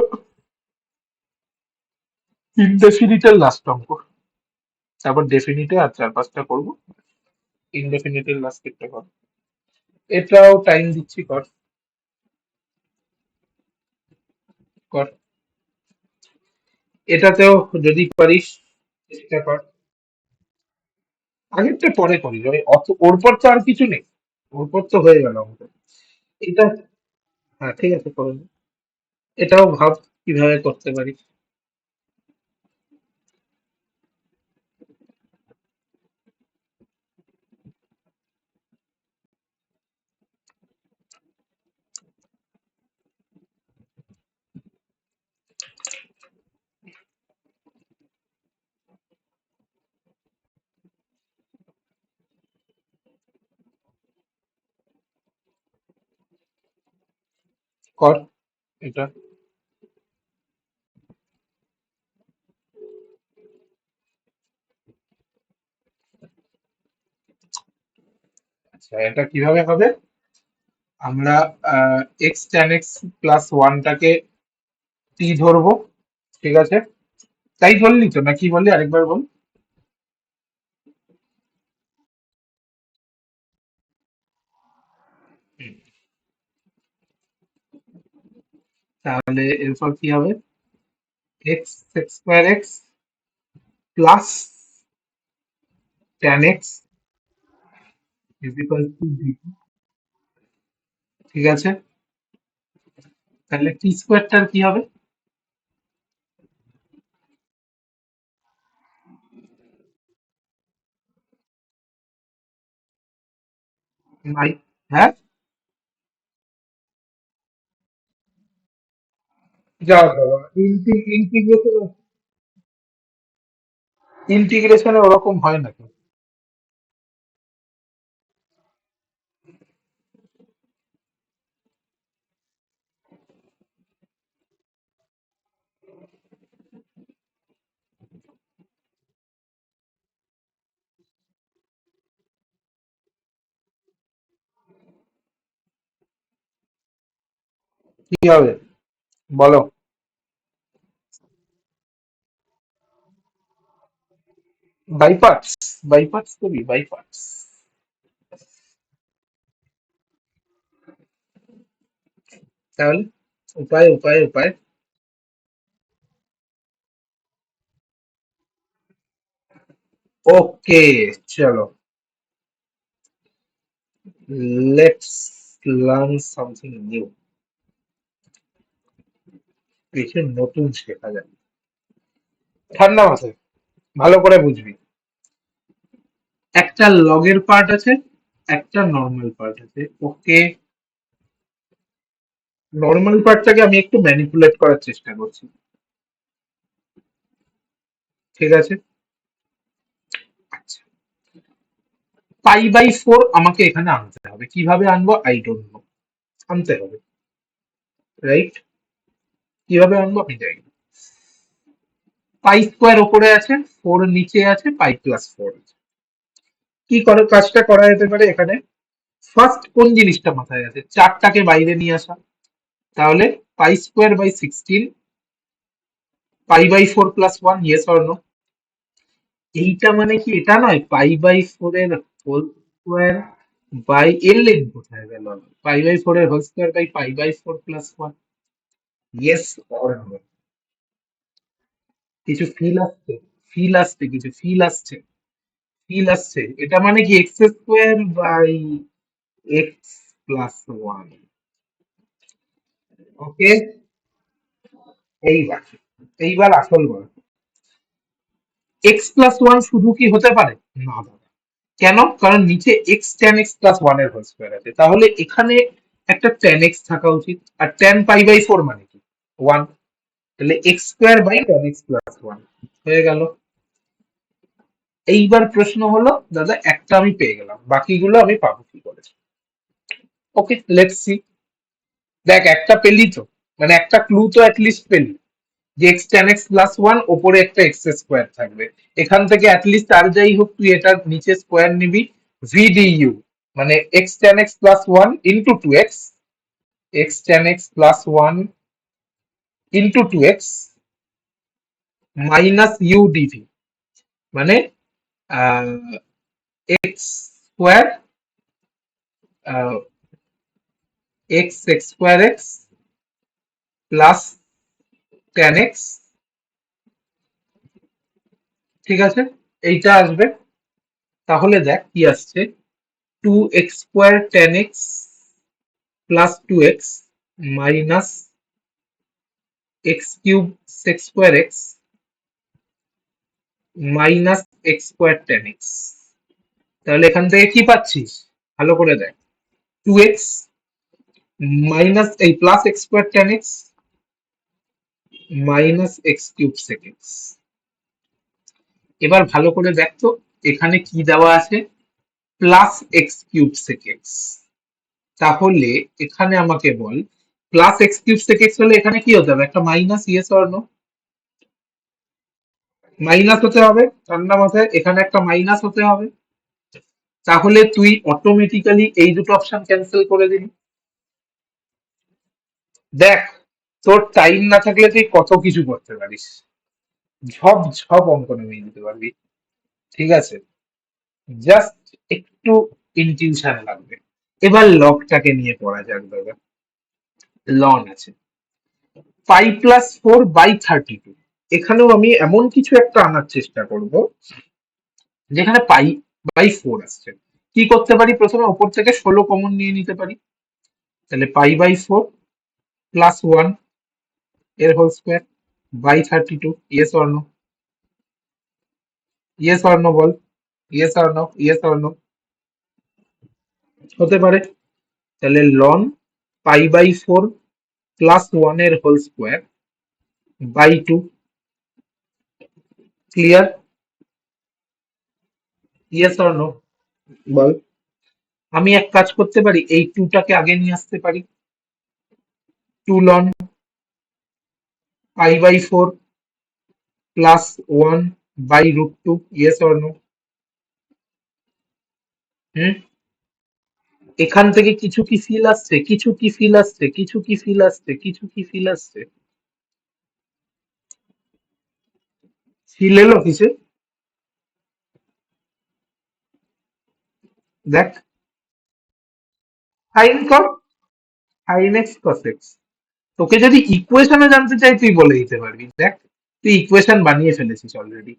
ইনডেফিনিটের লাস্ট অঙ্ক। তারপর ডেফিনিটে আর চার পাঁচটা করবো। ইনডেফিনিটের লাস্ট একটা কর, এটাও টাইম দিচ্ছি, কর কর। এটাতেও যদি পারিস চেষ্টা কর। আগেরটা পরে করি, ওই অত ওর পর তো আর কিছু নেই, ওর পর তো হয়ে গেল আমাদের। এটা, হ্যাঁ ঠিক আছে, করে নে। এটাও ভাব কিভাবে করতে পারি। কর এটা। আচ্ছা, এটা কিভাবে হবে? আমরা এক্স ট্যান এক্স প্লাস ওয়ানটাকে টি ধরবো, ঠিক আছে? তাই ধরলি তো, না কি বললি আরেকবার বল। হুম, তাহলে এরপর কি হবে? X x square x plus tan x is equal two D, ঠিক আছে? তাহলে টি স্কোয়ারটার কি হবে? নাই, হ্যাঁ, যা বাবা, ইন্টিগ্রেশন, ইন্টিগ্রেশনে ওরকম হয় না তো। কি হবে বলো? বাই পার্টস, বাই পার্টস করি, বাই পার্টস। তাহলে উপায় উপায় উপায়। ওকে, চলো, লেটস লার্ন সামথিং নিউ। কিছু নতুন শেখা যায়। ঠান্ডা মাথায় ভালো করে বুঝবি, একটা লগের পার্ট আছে, একটা নর্মাল পার্ট আছে, ওকে? নর্মাল পার্টটাকে আমি একটু ম্যানিপুলেট করার চেষ্টা করছি, ঠিক আছে? আচ্ছা, পাই বাই ফোর আমাকে এখানে আনতে হবে, কিভাবে আনবো আই ডোন্ট নো, আনতে হবে, রাইট? কিভাবে আনবো আমি জানি না। পাই স্কোয়ার ওপরে আছে, ফোর নিচে আছে, পাই প্লাস ফোর আছে। কি করে কাজটা করা যেতে পারে এখানে? ফার্স্ট কোন জিনিসটা মাথায় আছে? চারটাকে বাইরে নিয়ে আসা। তাহলে pi square by 16, pi by four plus one, yes or no? এইটা মানে কি এটা নয় পাই বাই ফোর এর হোল স্কোয়ার বাই এর লেন কোথায় গেল? পাই বাই ফোর এর whole square by pi by four plus one, yes or no? কিছু ফিল আসছে? ফিল আসছে, কিছু ফিল আসছে, ফিল আসছে। এটা মানে কি x square by x plus one, okay? এইবার, এইবার আসল বল, এক্স প্লাস ওয়ান শুধু কি হতে পারে? না দাদা। কেন? কারণ নিচে x tan x plus one এর হোল স্কোয়ার আছে, তাহলে এখানে একটা ট্যান এক্স থাকা উচিত, আর ট্যান পাই বাই ফোর মানে কি? ওয়ান। তাহলে x square by tan x plus one হয়ে গেল। এইবার প্রশ্ন হলো দাদা, একটা আমি পেয়ে গেলাম, বাকিগুলো আমি পাবো কি করে? ওকে, লেটস সি। দেখ, একটা পেলি তো, মানে একটা ক্লু তো অ্যাটলিস্ট পেলি, যে x tan x plus one ওপরে একটা এক্স স্কোয়ার থাকবে। এখান থেকে অ্যাটলিস্ট আর যাই হোক তুই এটার নিচে স্কোয়ার নিবি, ভি ডি ইউ, মানে x tan x plus one into two x, x tan x plus one into two x minus u dv, মানে x square, x x square x plus tan x, ঠিক আছে? এইটা আসবে। তাহলে দেখ কি আসছে, two x square tan x plus two x minus x cube sec x square x minus x square tan x. তাহলে এখান থেকে কি পাচ্ছিস? ভালো করে দেখ, টু এক্স মাইনাস এই plus x square tan x minus x cube sec x. এবার ভালো করে দেখ তো, এখানে কি দেওয়া আছে? Plus x cube sec x. তাহলে এখানে আমাকে বল, plus x cube sec x হলে এখানে কি হতে হবে? একটা minus, yes or no? Minus হতে হবে, ঠান্ডা মাথায় এখানে একটা মাইনাস হতে হবে। তাহলে তুই অটোমেটিক্যালি এই দুটো অপশন ক্যান্সেল করে দিবি, দেখ, তোর টাইম না থাকলে তুই কত কিছু করতে পারিস, ঝপ ঝপ অঙ্ক নামিয়ে দিতে পারবি। ঠিক আছে, জাস্ট একটু ইনটিউশন লাগবে। এবার লগটাকে নিয়ে পড়া যাক দাদা। লন আছে পাই প্লাস 4/32। এখানেও আমি এমন কিছু একটা আনার চেষ্টা করব যেখানে পাই বাই 4 আসছে। কি করতে পারি, প্রথমে ওপর থেকে 16 কমন নিয়ে নিতে পারি। তাহলে পাই/4 প্লাস 1 এর whole square by 32। Yes or no? Yes or no বল, yes or no, yes or no? হতে পারে। তাহলে লন পাই/4 প্লাস 1 এর whole square by 2। Clear? Yes or no বল। আমি এক কাজ করতে পারি, এই 2টাকে আগে নিয়ে আসতে পারি। 2 লন পাই/4 plus 1 by √2। Yes or no? Hmm, এখান থেকে কিছু কি ফিল আসছে, কিছু কি ফিল আসছে, কিছু কি ফিল আসছে, কিছু কি ফিল আসছে? ফিল এলো কিছু? দেখ, সাইন কর, সাইন এক্স কস এক্স। তোকে যদি ইকুয়েশনে জানতে চাই তুই বলে দিতে পারবি। দেখ, তুই ইকুয়েশন বানিয়ে ফেলেছিস অলরেডি।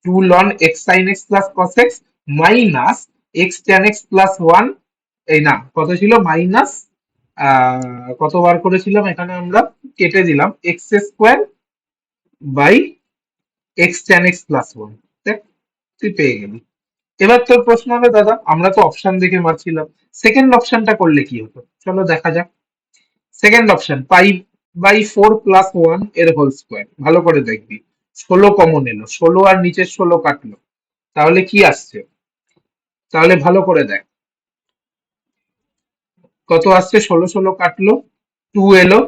2 লন x sine x plus cos x minus x tan x plus 1। এই না, কত ছিল, মাইনাস কতবার করেছিলাম এখানে আমরা, কেটে দিলাম x square by x tan x plus 1। দেখ, তুই পেয়ে গেলি। এবার তোর প্রশ্ন হবে, দাদা আমরা তো অপশন দেখে মারছিলাম, সেকেন্ড অপশনটা করলে কি হতো, চলো দেখা যাক। সেকেন্ড অপশন পাই/4 প্লাস 1 এর হোল স্কোয়ার, ভালো করে দেখবি। 16 কমন এলো, 16 আর নিচের 16 কাটলো, তাহলে কি আসছে, তাহলে ভালো করে দেখ। কত আসছে, 16 16 কাটলো, 2 এলো।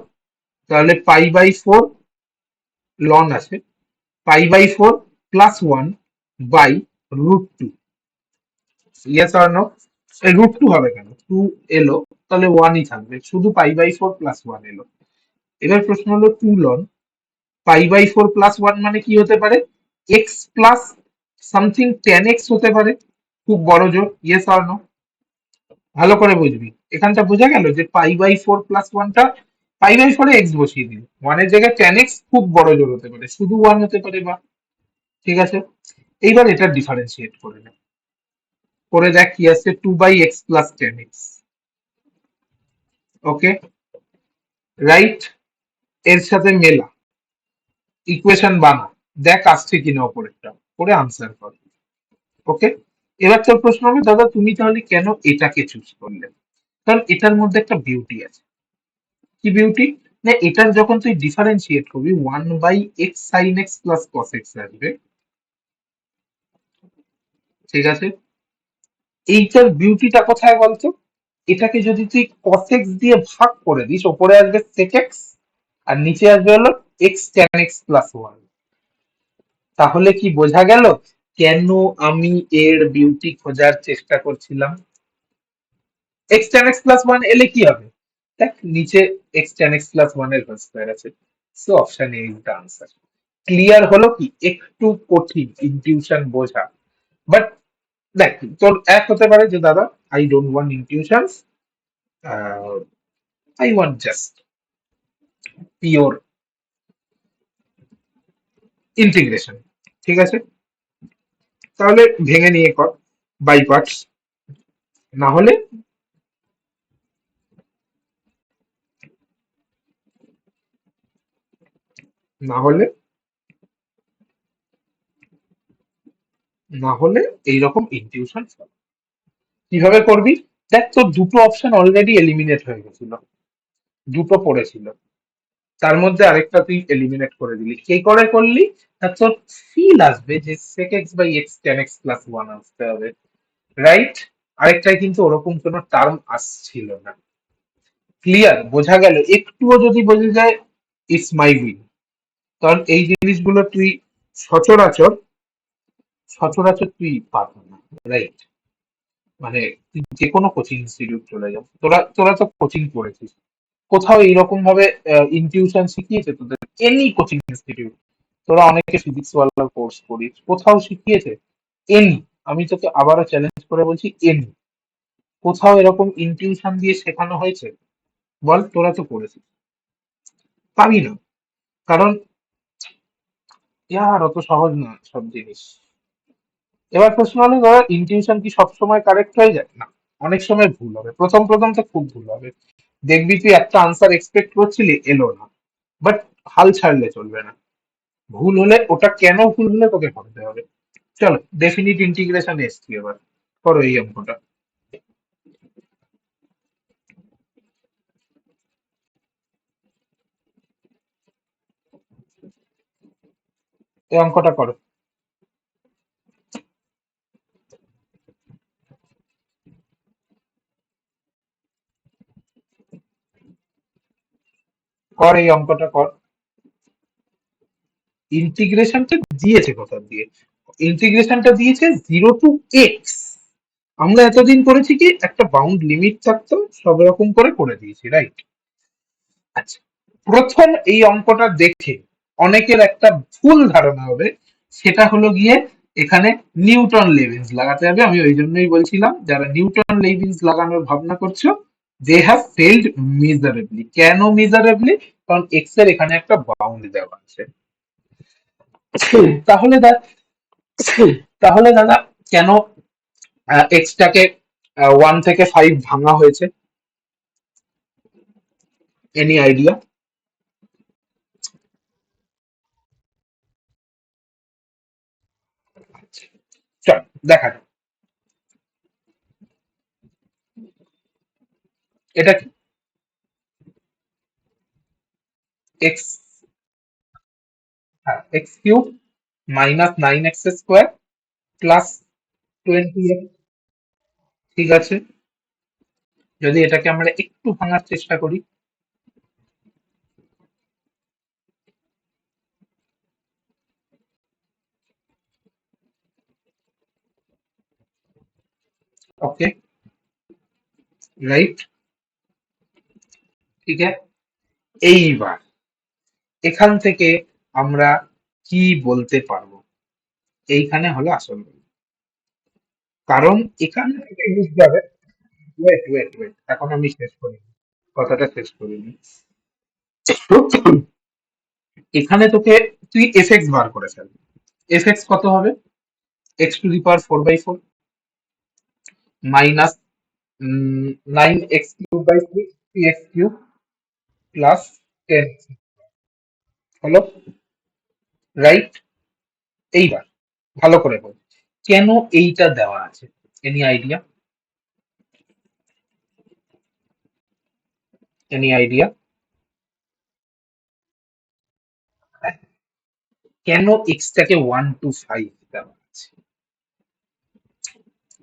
তাহলে পাই/4 লন আছে পাই/4 plus 1 by √2। Yes or no? এই √2 হবে কেন, 2 এলো, তাহলে 1ই থাকবে, শুধু পাই/4 প্লাস 1 এলো। এবার প্রশ্ন হলো 2 লন পাই/4 প্লাস 1 মানে কি হতে পারে, x plus something ten x হতে পারে, খুব বড় জোর। Yes or no? ভালো করে বুঝবি, এখানটা বোঝা গেল যে পাই/4 প্লাস 1টা, পাই/4 এ এক্স বসিয়ে দিল, 1 এর জায়গায় টেন এক্স খুব বড় জোর হতে পারে, শুধু 1 হতে পারে বা। ঠিক আছে, এইবার এটা ডিফারেন্সিয়েট করে নে, করে দেখ কি আসছে, 2/x প্লাস 10x। ওকে, রাইট, এর সাথে মেলা, ইকুয়েশন বানা, দেখ আসছে কিনা ওপরেরটা, করে আনসার কর। ওকে, এবার তোর প্রশ্ন হবে, দাদা তুমি তাহলে কেন এটাকে চুজ করলে? কারণ এটার মধ্যে একটা বিউটি আছে। কি বিউটি? না, এটার যখন তুই ডিফারেন্সিয়েট করবি 1/x sine x plus cos x আসবে। ঠিক আছে, এইটার বিউটিটা কোথায় বলতো? এটাকে যদি তুই কস এক্স দিয়ে ভাগ করে দিস, ওপরে আসবে সেক এক্স আর নিচে আসবে হলো এক্স ট্যান এক্স প্লাস 1। তাহলে কি বোঝা গেল কেন আমি এর বিউটি খোঁজার চেষ্টা করছিলাম? এক্স ট্যান এক্স প্লাস 1 এলে কি হবে, দেখ নিচে এক্স ট্যান এক্স প্লাস 1 এর হোল স্কয়ার আছে। So option A is the answer. Clear হলো কি, একটু কঠিন ইনটিউশন বোঝা, বাট দেখ, তোর এক হতে পারে যে দাদা I don't want intuitions, I want just pure integration. ঠিক আছে, তাহলে ভেঙে নিয়ে কর বাই পার্টস, না হলে না হলে না হলে এইরকম ইনটিউশন কিভাবে করবি? দেখ, তোর দুটো অপশন অলরেডি এলিমিনেট হয়ে গেছিল, দুটো পড়েছিল, তার মধ্যে আরেকটা তুই এলিমিনেট করে দিলি, কে করে করলি? না, তোর ফিল আসবে যে sec x by x tan x plus 1 আসতে হবে, রাইট? আরেকটাই কিন্তু ওরকম কোনো টার্ম আসছিল না। ক্লিয়ার, বোঝা গেল? একটুও যদি বোঝা যায়, ইটস মাই উইন। কারণ এই জিনিসগুলো তুই সচরাচর সচরাচর তুই পাবি না, রাইট? মানে তুই যে কোনো কোচিং ইনস্টিটিউট চলে যাও, তোরা তোরা তো কোচিং করেছিস, কোথাও এইরকম ভাবে ইনটিউশন শিখিয়েছে তোদের? এনি কোচিং ইনস্টিটিউট, তোরা অনেকে ফিজিক্স ওয়ালা কোর্স করিস, কোথাও শিখিয়েছে? এনি, আমি তোকে আবারও চ্যালেঞ্জ করে বলছি, এনি কোথাও এরকম ইনটিউশন দিয়ে শেখানো হয়েছে? বল, তোরা তো করেছিস। পাবি না, কারণ ইয়ার অত সহজ না সব জিনিস। এবার প্রশ্ন হলো, ধরো ইনটিউশন কি সবসময় কারেক্ট হয়ে যায়? না, অনেক সময় ভুল হবে, প্রথম প্রথম তো খুব ভুল হবে। দেখবি তুই একটা আনসার এক্সপেক্ট করছিলি, এলো না, বাট হাল ছাড়লে চলবে না। ভুল হলে ওটা কেন ভুল হলে তোকে ভাবতে হবে। চলো, ডেফিনিট ইন্টিগ্রেশন এসছি, এবার করো এই অঙ্কটা। এই অঙ্কটা করো। কর এই অঙ্কটা কর। ইন্টিগ্রেশনটা দিয়েছে কোথা দিয়ে? ইন্টিগ্রেশনটা দিয়েছে 0 to x। আমরা এতদিন করেছি কি, একটা বাউন্ড লিমিট থাকতো, সব রকম করে করে দিয়েছি, রাইট? আচ্ছা, প্রথম এই অঙ্কটা দেখে অনেকের একটা ভুল ধারণা হবে, সেটা হলো গিয়ে এখানে নিউটন লেভিনস লাগাতে হবে। আমি ওই জন্যই বলছিলাম, যারা নিউটন লেভিনস লাগানোর ভাবনা করছো, দে হ্যাভ ফেইল্ড মিজারেবলি। কেন মিজারেবলি? কারণ এক্স এর এখানে একটা বাউন্ড দেওয়া আছে। তাহলে তাহলে দাদা, কেন এক্স টাকে 1 থেকে 5 ভাঙা হয়েছে? Any idea? চল দেখা যাক। এটা কি? এক্স, হ্যাঁ, x cube -9x² plus 20x। ঠিক আছে, যদি এটাকে আমরা একটু ভাঙার চেষ্টা করি। ওকে, রাইট, ঠিক আছে। এইবার এখান থেকে আমরা কি বলতে পারবো? এইখানে হলো আসল গল্প। কারণ এখান থেকে বুঝতে হবে। ওয়েট ওয়েট ওয়েট, এখন আমি শেষ করিনি, কথাটা শেষ করিনি। এখানে তোকে, তুই এফ এক্স বার করে ফেল। এফ এক্স কত হবে? x⁴/4 minus 9x³ / 3 3x³ plus 10 হলো, রাইট? এইবার ভালো করে বল, কেন এইটা দেওয়া আছে? Any idea? Any idea? কেন এক্স টাকে 1 to 5 দেওয়া আছে?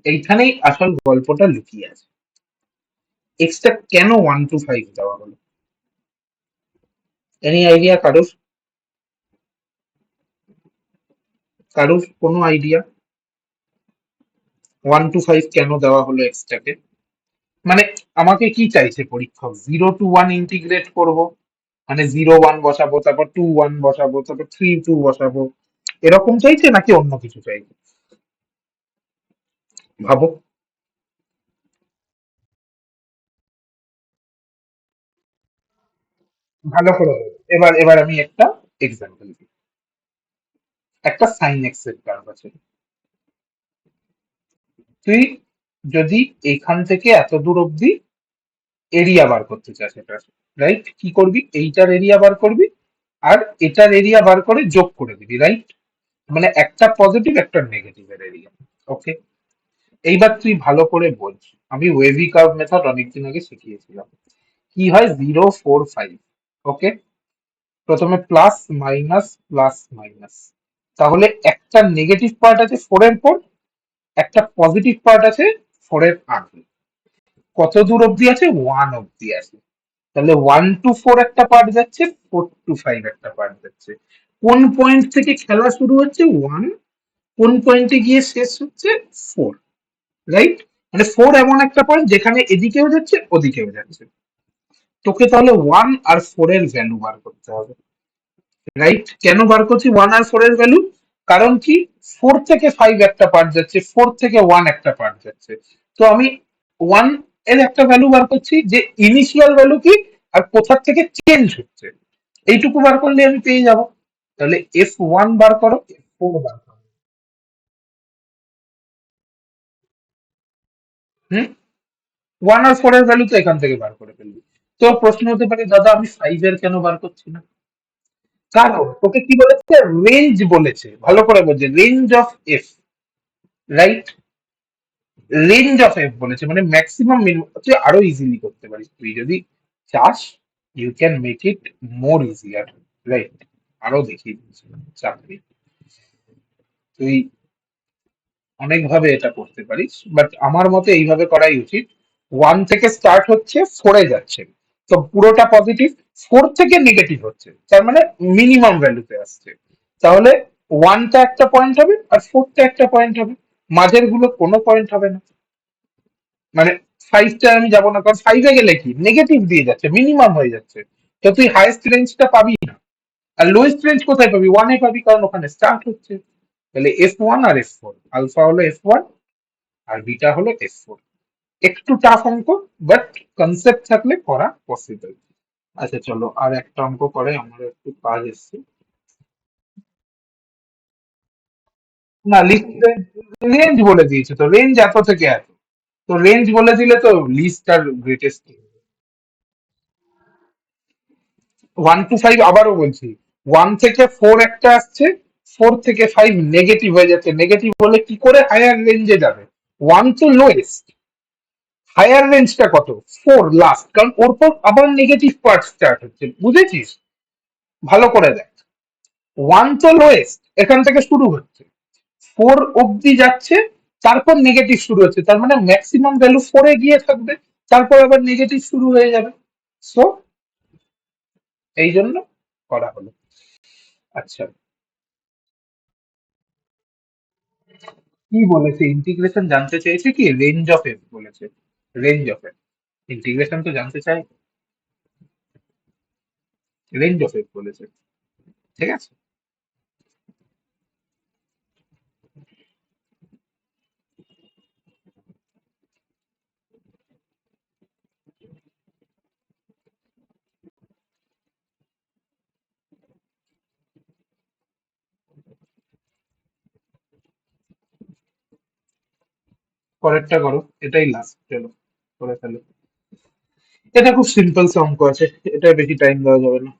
এইখানেই আসল গল্পটা লুকিয়ে আছে। এক্স টা কেন 1 to 5 দেওয়া হলো? এনি আইডিয়া কারোর? কারোর কোনো আইডিয়া? 1 to 5 কেন দেওয়া হলো এক্স টাকে? মানে আমাকে কি চাইছে পরীক্ষক, 0 to 1 ইন্টিগ্রেট করব, মানে 0 1 বসাবো, তারপর 2 1 বসাবো, তারপর 3 2 বসাবো, এরকম চাইছে নাকি অন্য কিছু চাইছে? ভাবো। ভালো করে বলো। এবার এবার আমি একটা এক্সাম্পল দিই। একটা সাইন এক্স এর কার্ভ আছে। তুই যদি এখান থেকে এত দূর অব্দি এরিয়া বার করতে চাস এটা, রাইট? কি করবি? এইটার এরিয়া বার করবি, আর এটার এরিয়া বার করে যোগ করে দিবি, রাইট? মানে একটা পজিটিভ একটা নেগেটিভের এরিয়া। ওকে, এইবার তুই ভালো করে বোঝ, আমি ওয়েভি কার্ভ মেথড অনেকদিন আগে শিখিয়েছিলাম। কি হয়? 0 4 5। ওকে, প্রথমে প্লাস মাইনাস প্লাস মাইনাস, তাহলে একটা নেগেটিভ পার্ট আছে 4 এর পর, একটা পজিটিভ পার্ট আছে 4 এর আগে। কত দূর অব্দি আছে? 1 অব্দি আছে। তাহলে 1 to 4 একটা পার্ট যাচ্ছে, 4 to 5 একটা পার্ট যাচ্ছে। কোন পয়েন্ট থেকে খেলা শুরু হচ্ছে? 1। কোন পয়েন্টে গিয়ে শেষ হচ্ছে? 4, রাইট? মানে 4 এমন একটা পয়েন্ট যেখানে এদিকেও যাচ্ছে ওদিকেও যাচ্ছে। তোকে তাহলে 1 আর 4 এর ভ্যালু বার করতে হবে, রাইট? কেন বার করছি 1 আর 4 এর ভ্যালু? কারণ কি, 4 থেকে 5 একটা পার্ট যাচ্ছে, 4 থেকে 1 একটা পার্ট যাচ্ছে। তো আমি 1 এর একটা ভ্যালু বার করছি যে ইনিশিয়াল ভ্যালু কি আর কোথা থেকে চেঞ্জ হচ্ছে, এইটুকু বার করলে আমি পেয়ে যাব। তাহলে F1 বার করো, F4 বার করো। হুম, 1 আর 4 এর ভ্যালু তো এখান থেকে বার করে ফেলবি। তো প্রশ্ন হতে পারে, দাদা আমি 5 এর কেন বার করছি না? কারণ তোকে কি বলেছে, রেঞ্জ বলেছে, ভালো করে বলছে range of F, right? Range of F বলেছে মানে ম্যাক্সিমাম মিনিমাম, তুই আরো ইজিলি করতে পারিস, তুই যদি চাস you can make it more easier, right? আরো দেখিয়ে দিচ্ছি, চাপ নেই, তুই অনেকভাবে এটা করতে পারিস, বাট আমার মতে এইভাবে করাই উচিত। 1 থেকে স্টার্ট হচ্ছে, 4-এ যাচ্ছে, তো পুরোটা পজিটিভ, 4 থেকে নেগেটিভ হচ্ছে, তার মানে মিনিমাম ভ্যালুতে আসছে। তাহলে 1টা একটা পয়েন্ট হবে আর 4টা একটা পয়েন্ট হবে, মাঝের গুলো কোনো পয়েন্ট হবে না। মানে 5টা আমি যাবো না, কারণ 5-এ গেলে কি নেগেটিভ দিয়ে যাচ্ছে, মিনিমাম হয়ে যাচ্ছে, তো তুই হাইয়েস্ট রেঞ্জটা পাবি না। আর লোয়েস্ট রেঞ্জ কোথায় পাবি, 1-এ পাবি, কারণ ওখানে স্টার্ট হচ্ছে। তাহলে F1 আর F4, আলফা হলো F1 আর বিটা হলো F4। একটু টাফ অঙ্ক, বাট কনসেপ্ট থাকলে করা পসিবল। আচ্ছা চলো আর একটা অঙ্ক করে, আমার একটু কাজ এসছে। না, লিস্ট রেঞ্জ বলে দিয়েছে তো, রেঞ্জ এত থেকে এত, তো রেঞ্জ বলে দিলে তো লিস্ট আর গ্রেটেস্ট। 1 to 5, আবারও বলছি, 1 থেকে 4 একটা আসছে, 4 থেকে 5 নেগেটিভ হয়ে যাচ্ছে, নেগেটিভ হলে কি করে হায়ার রেঞ্জে যাবে? 1 তো লোয়েস্ট, হায়ার রেঞ্জটা কত? 4 লাস্ট, কারণ ওর পর আবার নেগেটিভ পার্ট স্টার্ট হচ্ছে, বুঝেছিস? ভালো করে দেখ, 1 তো লোয়েস্ট, এখান থেকে শুরু হচ্ছে, 4 অব্দি যাচ্ছে, তারপর নেগেটিভ শুরু হচ্ছে, তার মানে ম্যাক্সিমাম ভ্যালু 4-এ গিয়ে থাকবে, তারপর আবার নেগেটিভ শুরু হয়ে যাবে। সো এই জন্য করা হলো। আচ্ছা, কি বলেছে ইন্টিগ্রেশন জানতে চেয়েছে, কি রেঞ্জ অফ এফ বলেছে, রেঞ্জ অফ এফ, ইন্টিগ্রেশন তো জানতে চাই, রেঞ্জ অফ এফ বলেছে, ঠিক আছে। পরেরটা করো, এটাই লাস্ট, চলো করে ফেলো। এটা খুব সিম্পল অঙ্ক আছে, এটা বেশি টাইম দেওয়া যাবে না।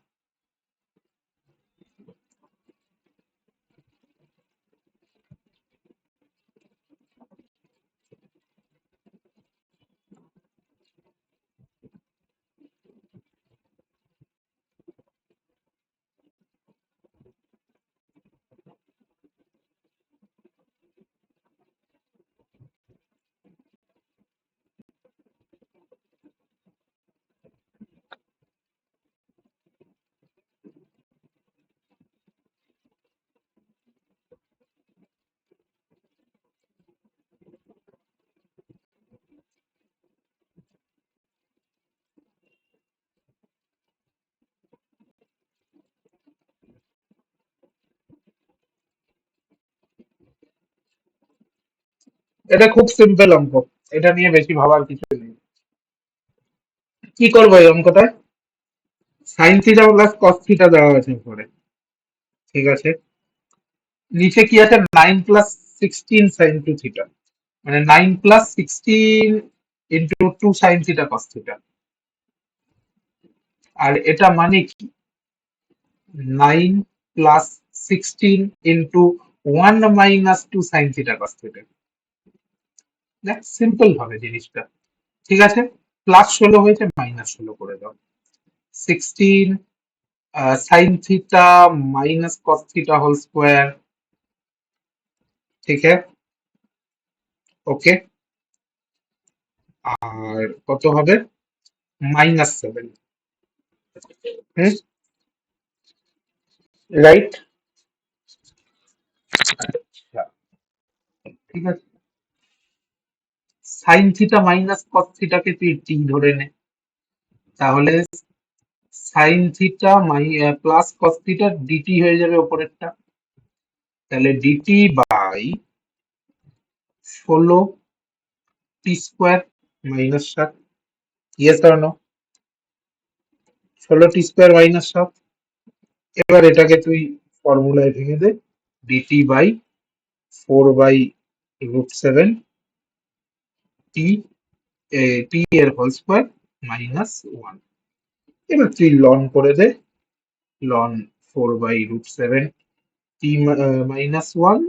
এটা খুব সিম্পল অঙ্ক, এটা নিয়ে বেশি ভাবার কিছু নেই। কি করবো এই অঙ্কটা, sign theta plus cos theta দেওয়া আছে উপরে, ঠিক আছে, নিচে কি আছে, 9 + 16 sin 2 থিটা, মানে 9 + 16 × 2 sin থিটা কস থিটা, আর এটা মানে কি, 9 + 16 × 1 - 2 sin থিটা কস থিটা। দেখ সিম্পল হবে জিনিসটা, ঠিক আছে। +16 হয়েছে, -16 করে দাও, 16 sine theta minus cos theta whole square, ঠিক আছে, ওকে। আর কত হবে, -7, হুম, রাইট। আচ্ছা, ঠিক আছে, সাইন থিটা মাইনাস কস থিটাকে তুই টি ধরে নে, তাহলে sine theta plus cos theta DT হয়ে যাবে ওপরেরটা। তাহলে DT by 16t² -7। Yes or no? 16t² -7। এবার এটাকে তুই ফর্মুলায় ভেঙে দে। ডিটি বাই 4/√7 টি টি এর হোল স্কোয়ার -1। এবার তুই লন করে দে। লন 4/√7 টি -1।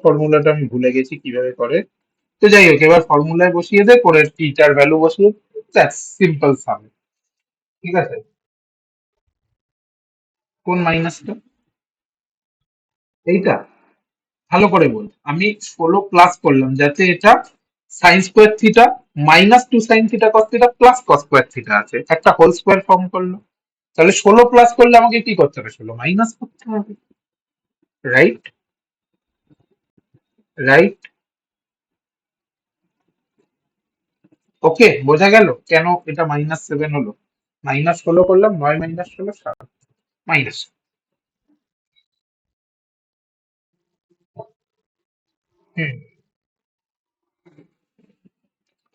ফর্মুলাটা আমি ভুলে গেছি কিভাবে করে। তো যাই হোক, এবার ফর্মুলায় বসিয়ে দে, করে টিটার ভ্যালু বসিয়ে, দ্যাটস সিম্পল সাম। ঠিক আছে? কোন মাইনাসটা? এইটা? ভালো করে বল। আমি 16 প্লাস করলাম যাতে এটা sine square theta -2 sin θ cos θ plus cos square theta আছে, একটা হোল স্কোয়ার ফর্ম করলো। তাহলে 16 প্লাস করলে আমাকে কি করতে হবে? 16 মাইনাস করতে হবে। রাইট? রাইট? ওকে, বোঝা গেল কেন এটা -7 হলো? -16 করলাম, 9 -16 7 মাইনাস। হুম।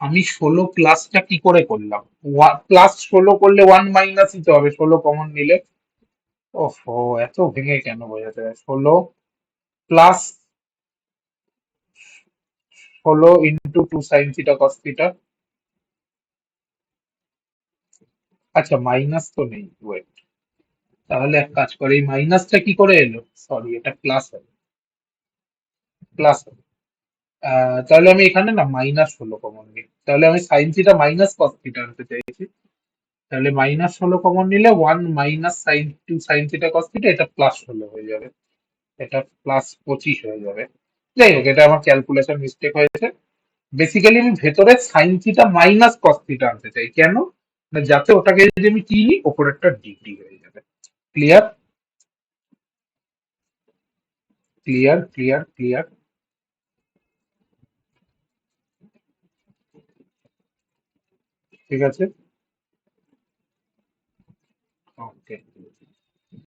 আমি 16 প্লাসটা কি করে করলাম? প্লাস 16 করলে 1 মাইনাস দিতে হবে, 16 কমন নিলে। ওহো, এত ভেঙে কেন বোঝাতে হয়? 16 প্লাস 16 × 2 sin θ cos θ। আচ্ছা, মাইনাস তো নেই, ওয়েট। তাহলে এক কাজ করে, এই মাইনাসটা কি করে এলো? সরি, এটা প্লাস হবে। প্লাস হবে। তাহলে আমি এখানে না -16 কমন নিই, তাহলে আমি sign theta minus cos theta আনতে চাইছি। তাহলে -16 কমন নিলে 1 - sin 2 sin θ cos θ, এটা +16 হয়ে যাবে। এটা +25 হয়ে যাবে। যাই হোক, এটা আমার ক্যালকুলেশন মিস্টেক হয়েছে। বেসিক্যালি আমি ভেতরে sign theta minus cos theta আনতে চাই। কেন? না, যাতে ওটাকে যদি আমি টি নিই, ওপরেরটা ডিটি হয়ে যাবে। ক্লিয়ার? ক্লিয়ার? ক্লিয়ার? ক্লিয়ার? ঠিক আছে। ওকে।